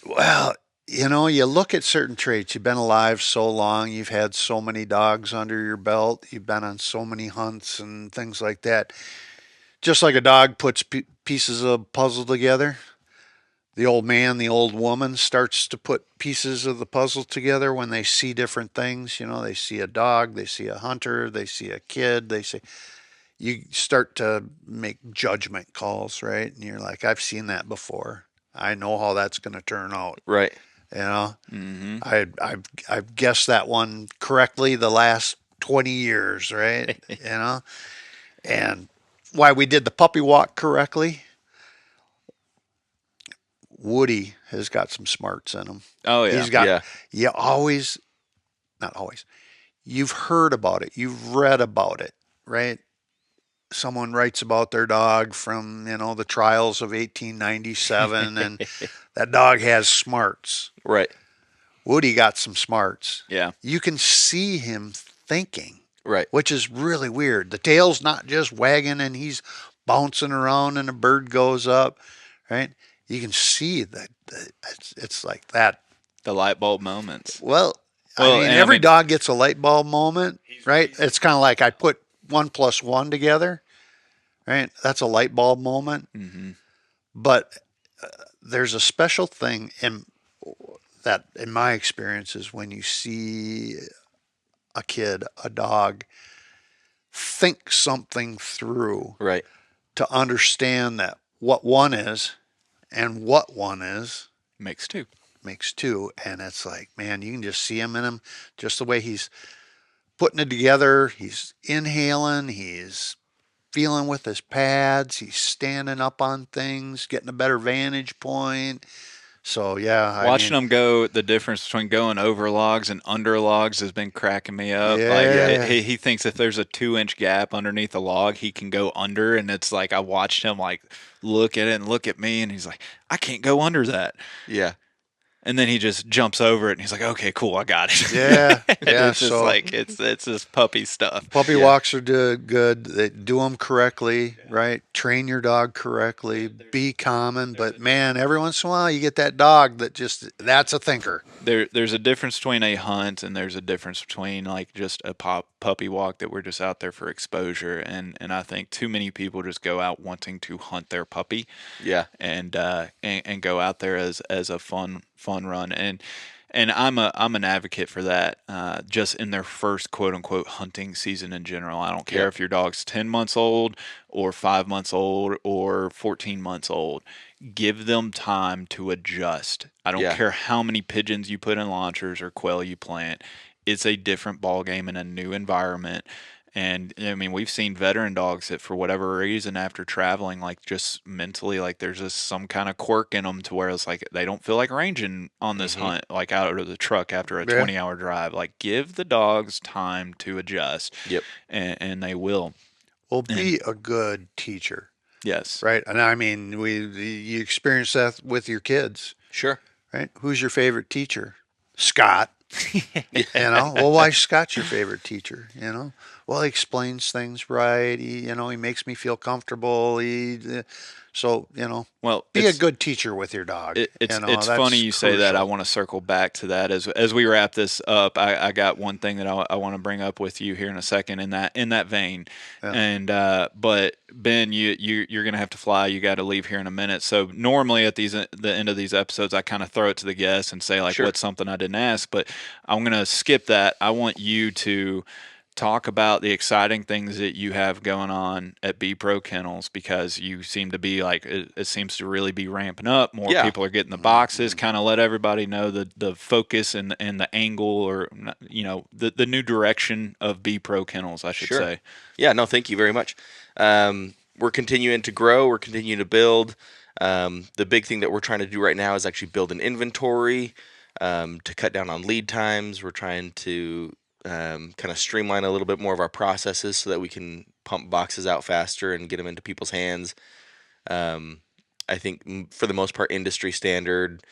Well, you look at certain traits. You've been alive so long. You've had so many dogs under your belt. You've been on so many hunts and things like that. Just like a dog puts pieces of a puzzle together, the old man, the old woman starts to put pieces of the puzzle together when they see different things. They see a dog, they see a hunter, they see a kid, you start to make judgment calls, right? And you're like, I've seen that before. I know how that's going to turn out. Right. Mm-hmm. I've guessed that one correctly the last 20 years, right? And why we did the puppy walk correctly. Woody has got some smarts in him. Oh yeah. He's got. Yeah. You always, not always. You've heard about it. You've read about it, right? Someone writes about their dog from the trials of 1897, and that dog has smarts. Right. Woody got some smarts. Yeah. You can see him thinking, Right. which is really weird. The tail's not just wagging and he's bouncing around and a bird goes up, right? You can see that it's like that. The light bulb moments. Well, every dog gets a light bulb moment, right? It's kind of like I put 1 + 1 together, right? That's a light bulb moment. Mm-hmm. But there's a special thing, and that, in my experience, is when you see a kid, a dog, think something through Right. to understand that what one is and what one is Makes two. makes two. And it's like, man, you can just see him in him, just the way he's putting it together. He's inhaling, he's feeling with his pads, he's standing up on things, getting a better vantage point. So, yeah, I Watching mean, them go, the difference between going over logs and under logs has been cracking me up. Like Yeah. yeah, he thinks if there's a 2 inch gap underneath a log, he can go under, and it's like I watched him like look at it and look at me, and he's like, I can't go under that. Yeah. And then he just jumps over it, and he's like, "Okay, cool, I got it." yeah, And yeah. it's just So, like it's just puppy stuff. puppy Yeah. walks are good. They do them correctly, right? Train your dog correctly. Be common, but man, every once in a while you get that dog that just that's a thinker. There's a difference between a hunt and there's a difference between like just a puppy walk that we're just out there for exposure, and I think too many people just go out wanting to hunt their puppy Yeah. and go out there as a fun run, and I'm an advocate for that. Just in their first quote unquote hunting season in general, I don't care Yep. if your dog's 10 months old or 5 months old or 14 months old. Give them time to adjust. I don't Yeah. care how many pigeons you put in launchers or quail you plant. It's a different ball game in a new environment. And I mean, we've seen veteran dogs that, for whatever reason, after traveling, like just mentally, like there's just some kind of quirk in them to where it's like they don't feel like ranging on this Mm-hmm. hunt, like out of the truck after a Yeah. 20-hour drive. Like, give the dogs time to adjust, Yep. and they will. Well, And be a good teacher, yes, right? And I mean, you experience that with your kids, Sure. right? Who's your favorite teacher? Scott. Yeah. Well, why Scott's your favorite teacher? Well, he explains things right. He makes me feel comfortable. So, well, be a good teacher with your dog. it's funny That's you say that. I crucial. want to circle back to that as we wrap this up. I got one thing that I want to bring up with you here in a second in that vein, Yeah, and but Ben, you're gonna have to fly. You got to leave here in a minute. So normally at the end of these episodes, I kind of throw it to the guests and say like, Sure. what's something I didn't ask, but I'm gonna skip that. I want you to talk about the exciting things that you have going on at BPro Kennels, because you seem to be like it seems to really be ramping up. More Yeah. people are getting the boxes. Kind of let everybody know the focus and the angle, or the new direction of BPro Kennels, I should Sure. say. Yeah. No, thank you very much. We're continuing to grow. We're continuing to build. The big thing that we're trying to do right now is actually build an inventory to cut down on lead times. We're trying to kind of streamline a little bit more of our processes so that we can pump boxes out faster and get them into people's hands. I think for the most part, industry standard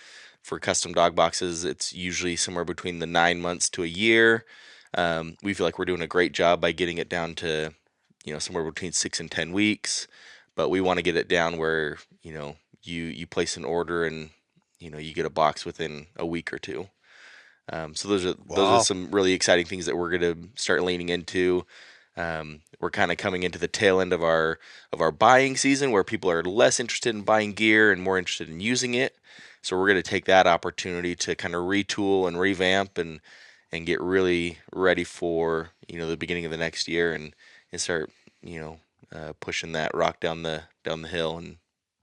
for custom dog boxes, it's usually somewhere between the 9 months to a year. We feel like we're doing a great job by getting it down to, somewhere between 6 and 10 weeks. But we want to get it down where, you place an order and, you get a box within a week or two. So those are wow. some really exciting things that we're going to start leaning into. We're kind of coming into the tail end of our buying season, where people are less interested in buying gear and more interested in using it. So we're going to take that opportunity to kind of retool and revamp and get really ready for the beginning of the next year and start pushing that rock down the hill and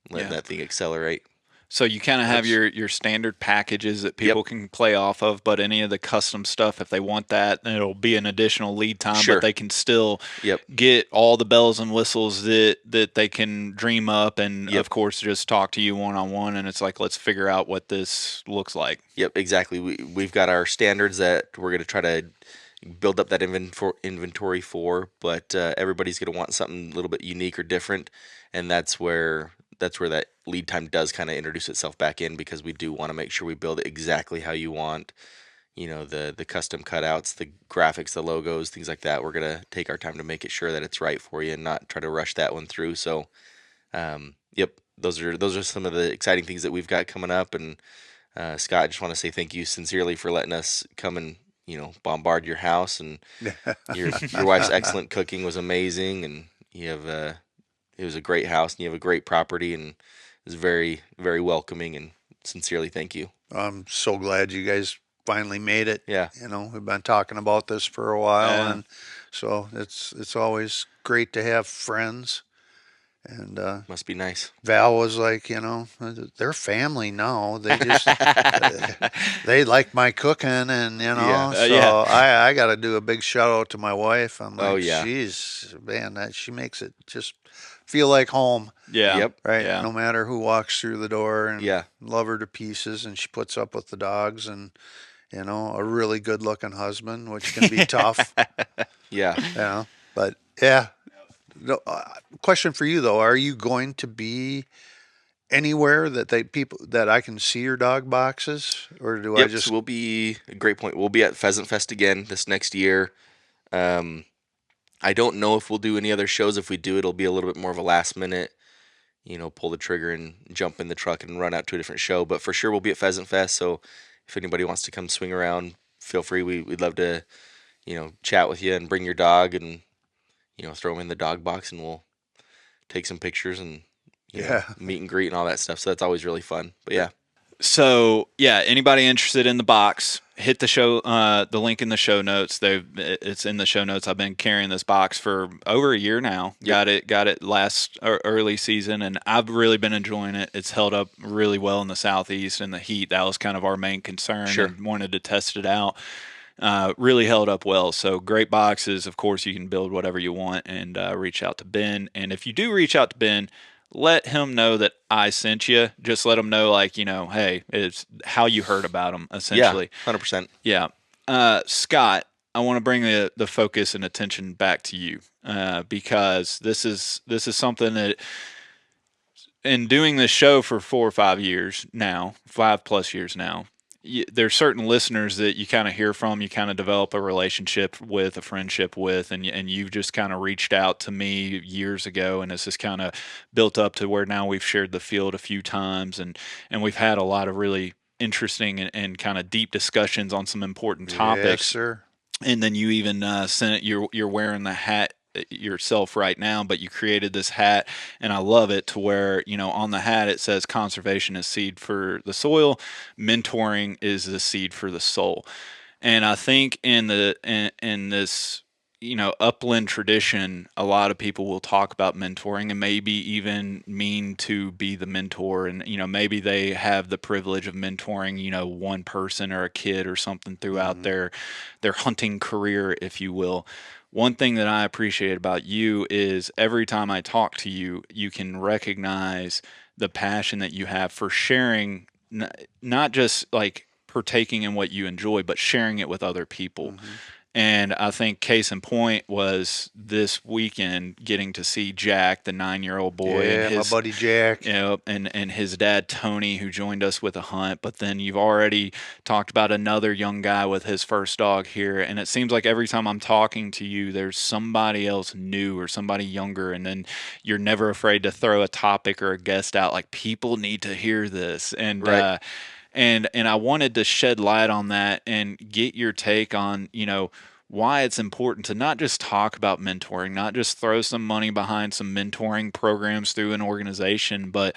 letting Yeah. that thing accelerate. So you kind of have That's- your standard packages that Yep. people can play off of, but any of the custom stuff, if they want that, then it'll be an additional lead time, Sure. but they can still Yep. get all the bells and whistles that they can dream up, and Yep. of course just talk to you one on one, and it's like, let's figure out what this looks like. Yep, exactly. We've got our standards that we're going to try to build up that inventory for, but everybody's going to want something a little bit unique or different, and that's where that lead time does kind of introduce itself back in, because we do want to make sure we build it exactly how you want. The custom cutouts, the graphics, the logos, things like that. We're going to take our time to make it sure that it's right for you and not try to rush that one through. So, yep, those are some of the exciting things that we've got coming up. And Scott, I just want to say thank you sincerely for letting us come and bombard your house, and your wife's excellent cooking was amazing, and you have it was a great house, and you have a great property, and it's very, very welcoming, and sincerely thank you. I'm so glad you guys finally made it. Yeah. We've been talking about this for a while, Yeah. and so it's always great to have friends. And Must be nice. Val was like, they're family now. They just they like my cooking, and Yeah. so Yeah. I got to do a big shout out to my wife. I'm Oh like, yeah. she's man, that she makes it just feel like home, Yeah. Yep. right? Yeah. No matter who walks through the door, and Yeah. love her to pieces, and she puts up with the dogs, and a really good looking husband, which can be tough, Yeah. but yeah. No, question for you though: are you going to be anywhere that people that I can see your dog boxes, or do I Yep. So just? we'll be a great point. We'll be at Pheasant Fest again this next year. Um, I don't know if we'll do any other shows. If we do, it'll be a little bit more of a last minute, pull the trigger and jump in the truck and run out to a different show. But for sure, we'll be at Pheasant Fest. So if anybody wants to come swing around, feel free. We'd love to, chat with you and bring your dog and, throw him in the dog box and we'll take some pictures and, Yeah, meet and greet and all that stuff. So that's always really fun. But yeah. So yeah, anybody interested in the box, hit the link in the show notes. It's in the show notes. I've been carrying this box for over a year now. Got it last early season, and I've really been enjoying it. It's held up really well in the southeast in the heat. That was kind of our main concern, Sure. and wanted to test it out. Really held up well. So great boxes. Of course, you can build whatever you want, and reach out to Ben. And if you do reach out to Ben, let him know that I sent you. Just let him know, like, hey, it's how you heard about him, Yeah. essentially. 100%. Yeah. Scott, I want to bring the focus and attention back to you, because this is something that, in doing this show for 4 or 5 years now, 5+ years now, there's certain listeners that you kind of hear from, you kind of develop a relationship with, a friendship with, and you've just kind of reached out to me years ago, and it's just kind of built up to where now we've shared the field a few times, and we've had a lot of really interesting and kind of deep discussions on some important yes, topics. sir. And then you even sent it. You're wearing the hat yourself right now, but you created this hat, and I love it, to where on the hat it says conservation is seed for the soil, mentoring is the seed for the soul. And I think in this upland tradition, a lot of people will talk about mentoring and maybe even mean to be the mentor, and maybe they have the privilege of mentoring one person or a kid or something throughout their hunting career, if you will. One thing that I appreciate about you is every time I talk to you, you can recognize the passion that you have for sharing, not just like partaking in what you enjoy, but sharing it with other people. And I think case in point was this weekend getting to see Jack, the 9-year-old boy, and Yeah, my his buddy Jack. and his dad Tony, who joined us with a hunt. But then you've already talked about another young guy with his first dog here, and it seems like every time I'm talking to you, there's somebody else new or somebody younger, and then you're never afraid to throw a topic or a guest out, like, people need to hear this. And Right. and I wanted to shed light on that and get your take on, why it's important to not just talk about mentoring, not just throw some money behind some mentoring programs through an organization, but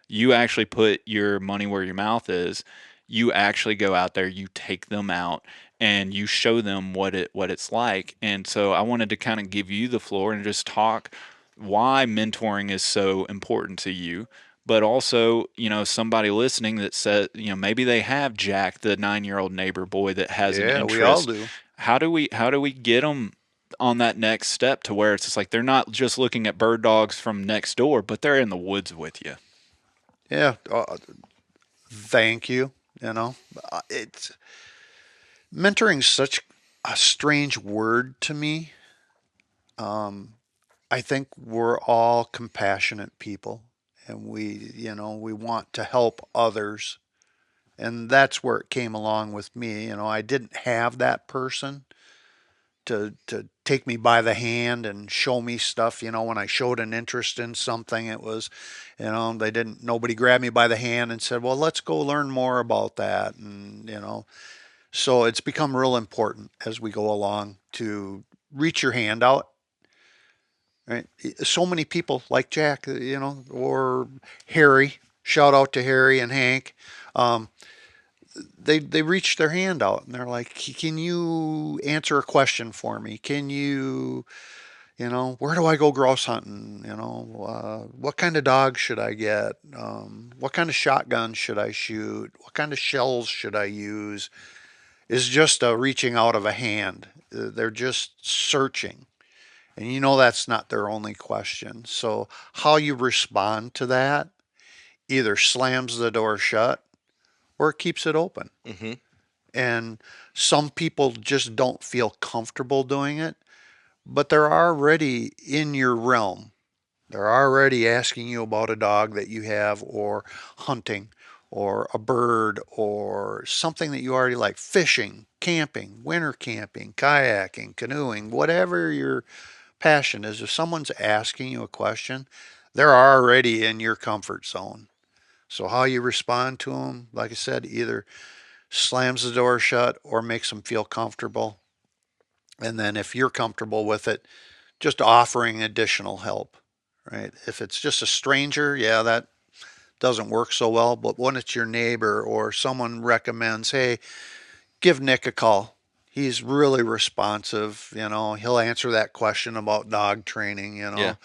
you actually put your money where your mouth is. You actually go out there, you take them out, and you show them what it's like. And so I wanted to kind of give you the floor and just talk why mentoring is so important to you, but also, somebody listening that says, maybe they have Jack, the 9-year-old neighbor boy that has an Yeah, we all interest. do. How do we get them on that next step to where it's just like they're not just looking at bird dogs from next door, but they're in the woods with you? Yeah, thank you. It's mentoring such a strange word to me. I think we're all compassionate people, and we want to help others, and that's where it came along with me. I didn't have that person to take me by the hand and show me stuff. When I showed an interest in something, it was, nobody grabbed me by the hand and said, well, let's go learn more about that. And, so it's become real important as we go along to reach your hand out. Right? So many people like Jack, or Harry. Shout out to Harry and Hank. They reach their hand out and they're like, "Can you answer a question for me? Can you, where do I go grouse hunting? What kind of dog should I get? What kind of shotgun should I shoot? What kind of shells should I use?" Is just a reaching out of a hand. They're just searching. And that's not their only question. So how you respond to that either slams the door shut or it keeps it open. Mm-hmm. And some people just don't feel comfortable doing it, but they're already in your realm. They're already asking you about a dog that you have, or hunting, or a bird, or something that you already like: fishing, camping, winter camping, kayaking, canoeing, whatever your passion is. If someone's asking you a question, they're already in your comfort zone. So, how you respond to them, like I said, either slams the door shut or makes them feel comfortable. And then, if you're comfortable with it, just offering additional help, right? If it's just a stranger, yeah, that doesn't work so well. But when it's your neighbor or someone recommends, hey, give Nick a call. He's really responsive. He'll answer that question about dog training. Yeah.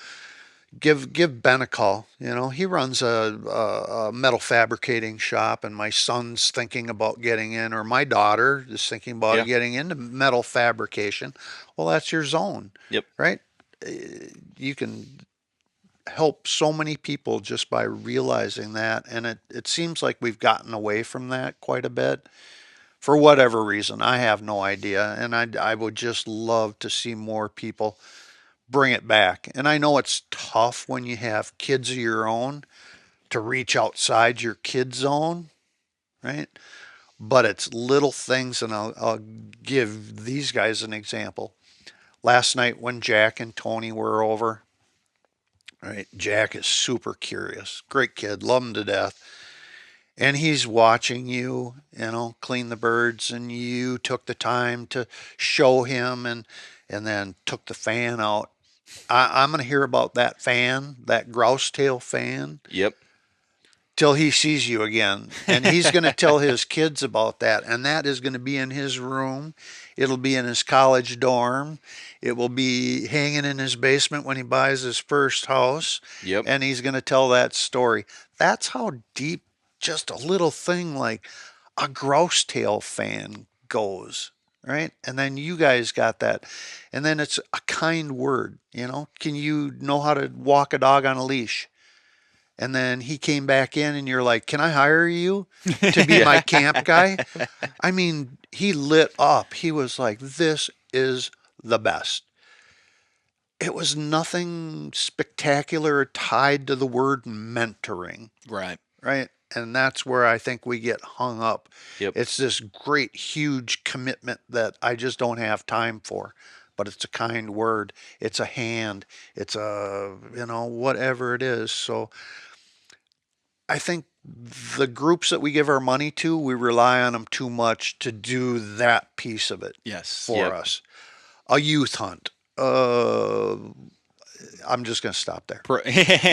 Give Ben a call. He runs a metal fabricating shop, and my son's thinking about getting in, or my daughter is thinking about Yeah. getting into metal fabrication. Well, that's your zone, Yep. right? You can help so many people just by realizing that, and it seems like we've gotten away from that quite a bit for whatever reason. I have no idea, and I would just love to see more people bring it back. And I know it's tough when you have kids of your own to reach outside your kid zone, right? But it's little things, and I'll give these guys an example. Last night when Jack and Tony were over, right? Jack is super curious, great kid, love him to death. And he's watching you, clean the birds, and you took the time to show him, and then took the fan out. I'm going to hear about that fan, that grouse tail fan, Yep. till he sees you again. And he's going to tell his kids about that. And that is going to be in his room. It'll be in his college dorm. It will be hanging in his basement when he buys his first house. Yep. And he's going to tell that story. That's how deep just a little thing like a grouse tail fan goes. Right? And then you guys got that. And then it's a kind word. Can you know how to walk a dog on a leash? And then he came back in, and you're like, "Can I hire you to be my camp guy?" I mean, he lit up. He was like, "This is the best." It was nothing spectacular tied to the word mentoring, Right. right? And that's where I think we get hung up. Yep. It's this great, huge commitment that I just don't have time for. But it's a kind word. It's a hand. It's whatever it is. So I think the groups that we give our money to, we rely on them too much to do that piece of it Yes. for Yep. us. A youth hunt. I'm just going to stop there.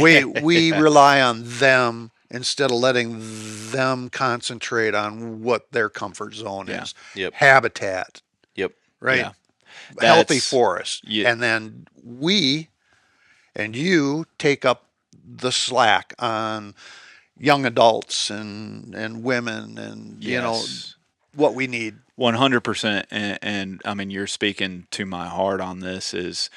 We rely on them instead of letting them concentrate on what their comfort zone Yeah. is. Yep. Habitat, Yep. right? Yeah. Healthy That's- forest. yeah. And then we and you take up the slack on young adults and women, and Yes. what we need. 100%. And I mean, you're speaking to my heart on this. Is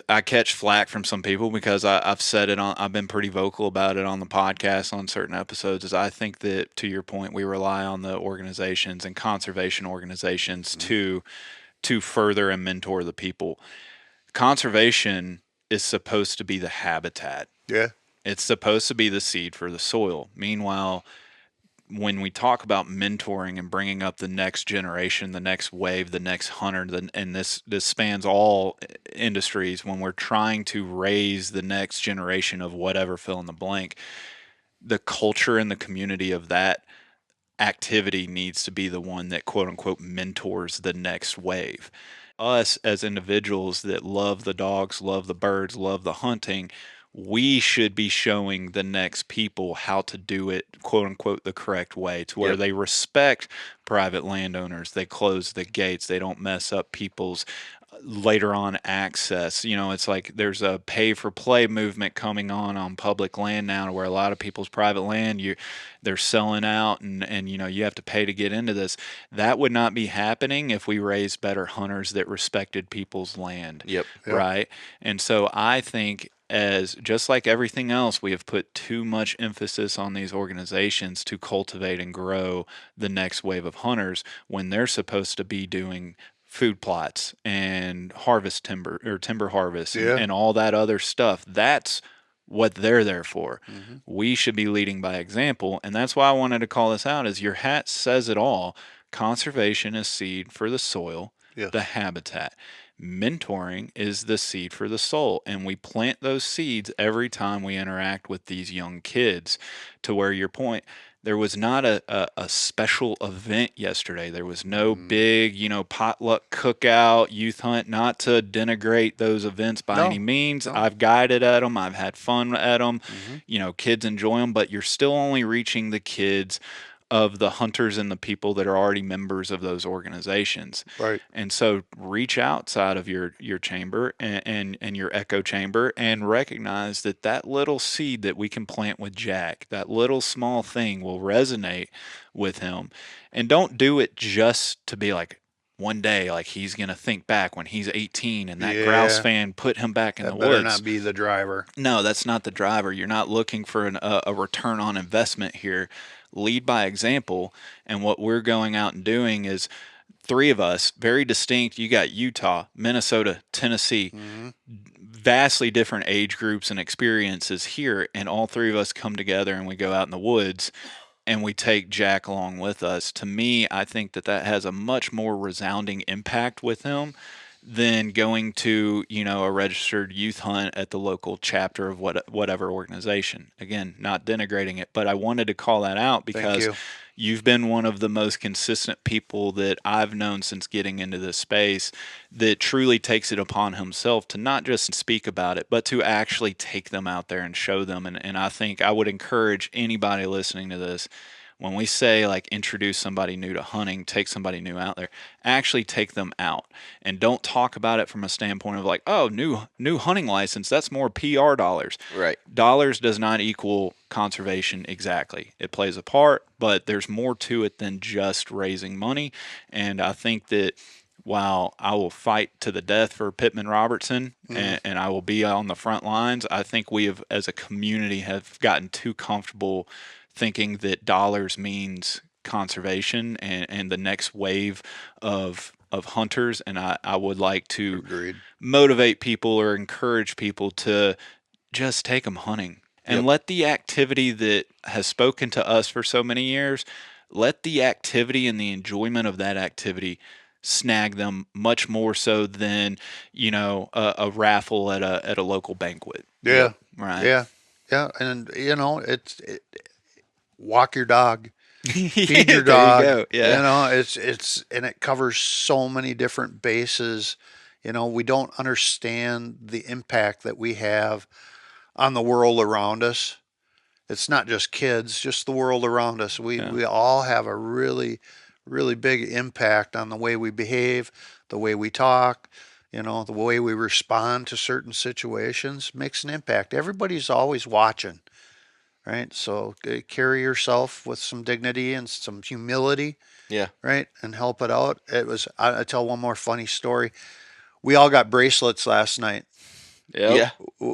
I catch flack from some people because I've said it on. I've been pretty vocal about it on the podcast on certain episodes. Is I think that, to your point, we rely on the organizations and conservation organizations to further and mentor the people. Conservation is supposed to be the habitat. Yeah. It's supposed to be the seed for the soil. Meanwhile, when we talk about mentoring and bringing up the next generation, the next wave, the next hunter, and this spans all industries, when we're trying to raise the next generation of whatever, fill in the blank, the culture and the community of that activity needs to be the one that quote unquote mentors the next wave. Us as individuals that love the dogs, love the birds, love the hunting, we should be showing the next people how to do it, quote unquote, the correct way, to where Yep. they respect private landowners. They close the gates. They don't mess up people's later on access. It's like there's a pay for play movement coming on public land now, where a lot of people's private land, they're selling out, and you have to pay to get into this. That would not be happening if we raised better hunters that respected people's land, Yep. Yep. right? And so I think, as just like everything else, we have put too much emphasis on these organizations to cultivate and grow the next wave of hunters when they're supposed to be doing food plots and harvest timber, or timber harvest, and, Yeah. and all that other stuff. That's what they're there for. Mm-hmm. We should be leading by example, and that's why I wanted to call this out. Is your hat says it all. Conservation is seed for the soil, Yes. the habitat. Mentoring is the seed for the soul, and we plant those seeds every time we interact with these young kids. To where your point, there was not a special event yesterday. There was no Mm. big, potluck cookout, youth hunt. Not to denigrate those events by any No. means. No. I've guided at them. I've had fun at them. Mm-hmm. Kids enjoy them, but you're still only reaching the kids of the hunters and the people that are already members of those organizations. Right. And so reach outside of your chamber and your echo chamber, and recognize that that little seed that we can plant with Jack, that little small thing, will resonate with him. And don't do it just to be like, one day, like, he's going to think back when he's 18 and that grouse Yeah. fan put him back in That the better woods. not be the driver. No, that's not the driver. You're not looking for a return on investment here. Lead by example. And what we're going out and doing is, three of us, very distinct. You got Utah, Minnesota, Tennessee, Mm-hmm. vastly different age groups and experiences here. And all three of us come together and we go out in the woods and we take Jack along with us. To me, I think that has a much more resounding impact with him than going to, a registered youth hunt at the local chapter of whatever organization. Again, not denigrating it, but I wanted to call that out Thank because you. you've been one of the most consistent people that I've known since getting into this space, that truly takes it upon himself to not just speak about it, but to actually take them out there and show them. And I think I would encourage anybody listening to this, when we say, like, introduce somebody new to hunting, take somebody new out there, actually take them out, and don't talk about it from a standpoint of like, oh, new hunting license, that's more PR dollars. Right. Dollars does not equal conservation exactly. It plays a part, but there's more to it than just raising money. And I think that while I will fight to the death for Pittman Robertson, and I will be on the front lines, I think we have, as a community, have gotten too comfortable thinking that dollars means conservation and the next wave of hunters. And I would like to Agreed. motivate people or encourage people to just take them hunting, and Yep. let the activity that has spoken to us for so many years, let the activity and the enjoyment of that activity snag them much more so than, a raffle at a local banquet. Yeah. Right. Yeah. Yeah. And walk your dog, feed your There dog. you go. Yeah. It's and it covers so many different bases. We don't understand the impact that we have on the world around us. It's not just kids, just the world around us. We all have a really, really big impact on the way we behave, the way we talk, the way we respond to certain situations makes an impact. Everybody's always watching, right? So carry yourself with some dignity and some humility, Yeah. right? And help it out. I tell one more funny story. We all got bracelets last night. Yep. Yeah.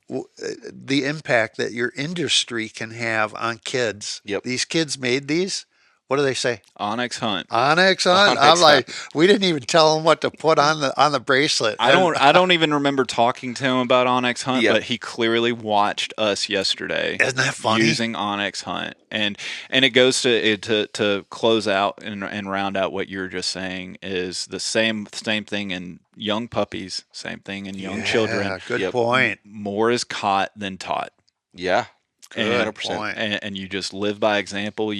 The impact that your industry can have on kids. Yep. These kids made these. What do they say? Onyx hunt. Onyx hunt. Onyx I'm like, hunt. we didn't even tell him what to put on the bracelet. I don't even remember talking to him about Onyx Hunt, Yep. but he clearly watched us yesterday. Isn't that funny? Using Onyx Hunt, and it goes to close out and round out what you were just saying, is the same thing in young puppies, same thing in young children. Good Yep. point. More is caught than taught. Yeah. Good 100%. point. And you just live by example.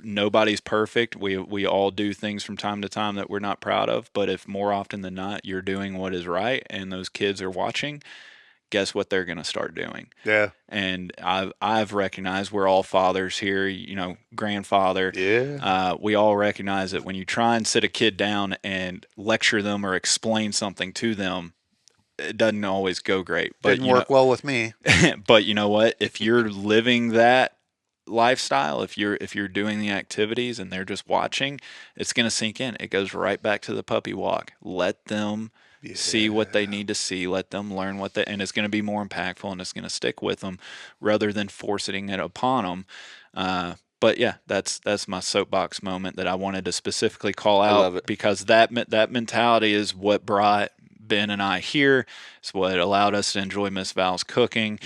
Nobody's perfect. We all do things from time to time that we're not proud of, but if more often than not you're doing what is right and those kids are watching, guess what they're going to start doing? Yeah. And I've recognized we're all fathers here, grandfather. Yeah. We all recognize that when you try and sit a kid down and lecture them or explain something to them, it doesn't always go great. But Didn't work well with me. but you know what? If you're living that lifestyle, if you're doing the activities and they're just watching, it's going to sink in. It goes right back to the puppy walk. Let them see what they need to see. Let them learn and it's going to be more impactful and it's going to stick with them rather than forcing it upon them. But yeah, that's my soapbox moment that I wanted to specifically call out. I love it. Because that mentality is what brought Ben and I here. It's what allowed us to enjoy Miss Val's cooking.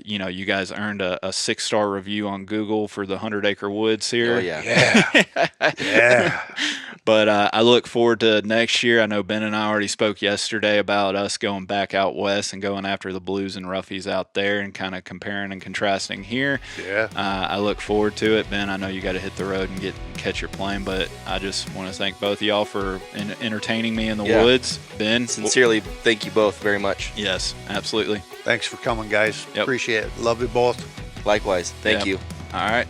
You guys earned a 6-star review on Google for the 100 Acre Woods here. Oh yeah. Yeah. Yeah. But I look forward to next year. I know Ben and I already spoke yesterday about us going back out west and going after the Blues and Roughies out there and kind of comparing and contrasting here. Yeah. I look forward to it. Ben, I know you got to hit the road and catch your plane, but I just want to thank both of y'all for entertaining me in the woods. Ben, sincerely, thank you both very much. Yes, absolutely. Thanks for coming, guys. Yep. Appreciate it. Love you both. Likewise. Thank you. All right.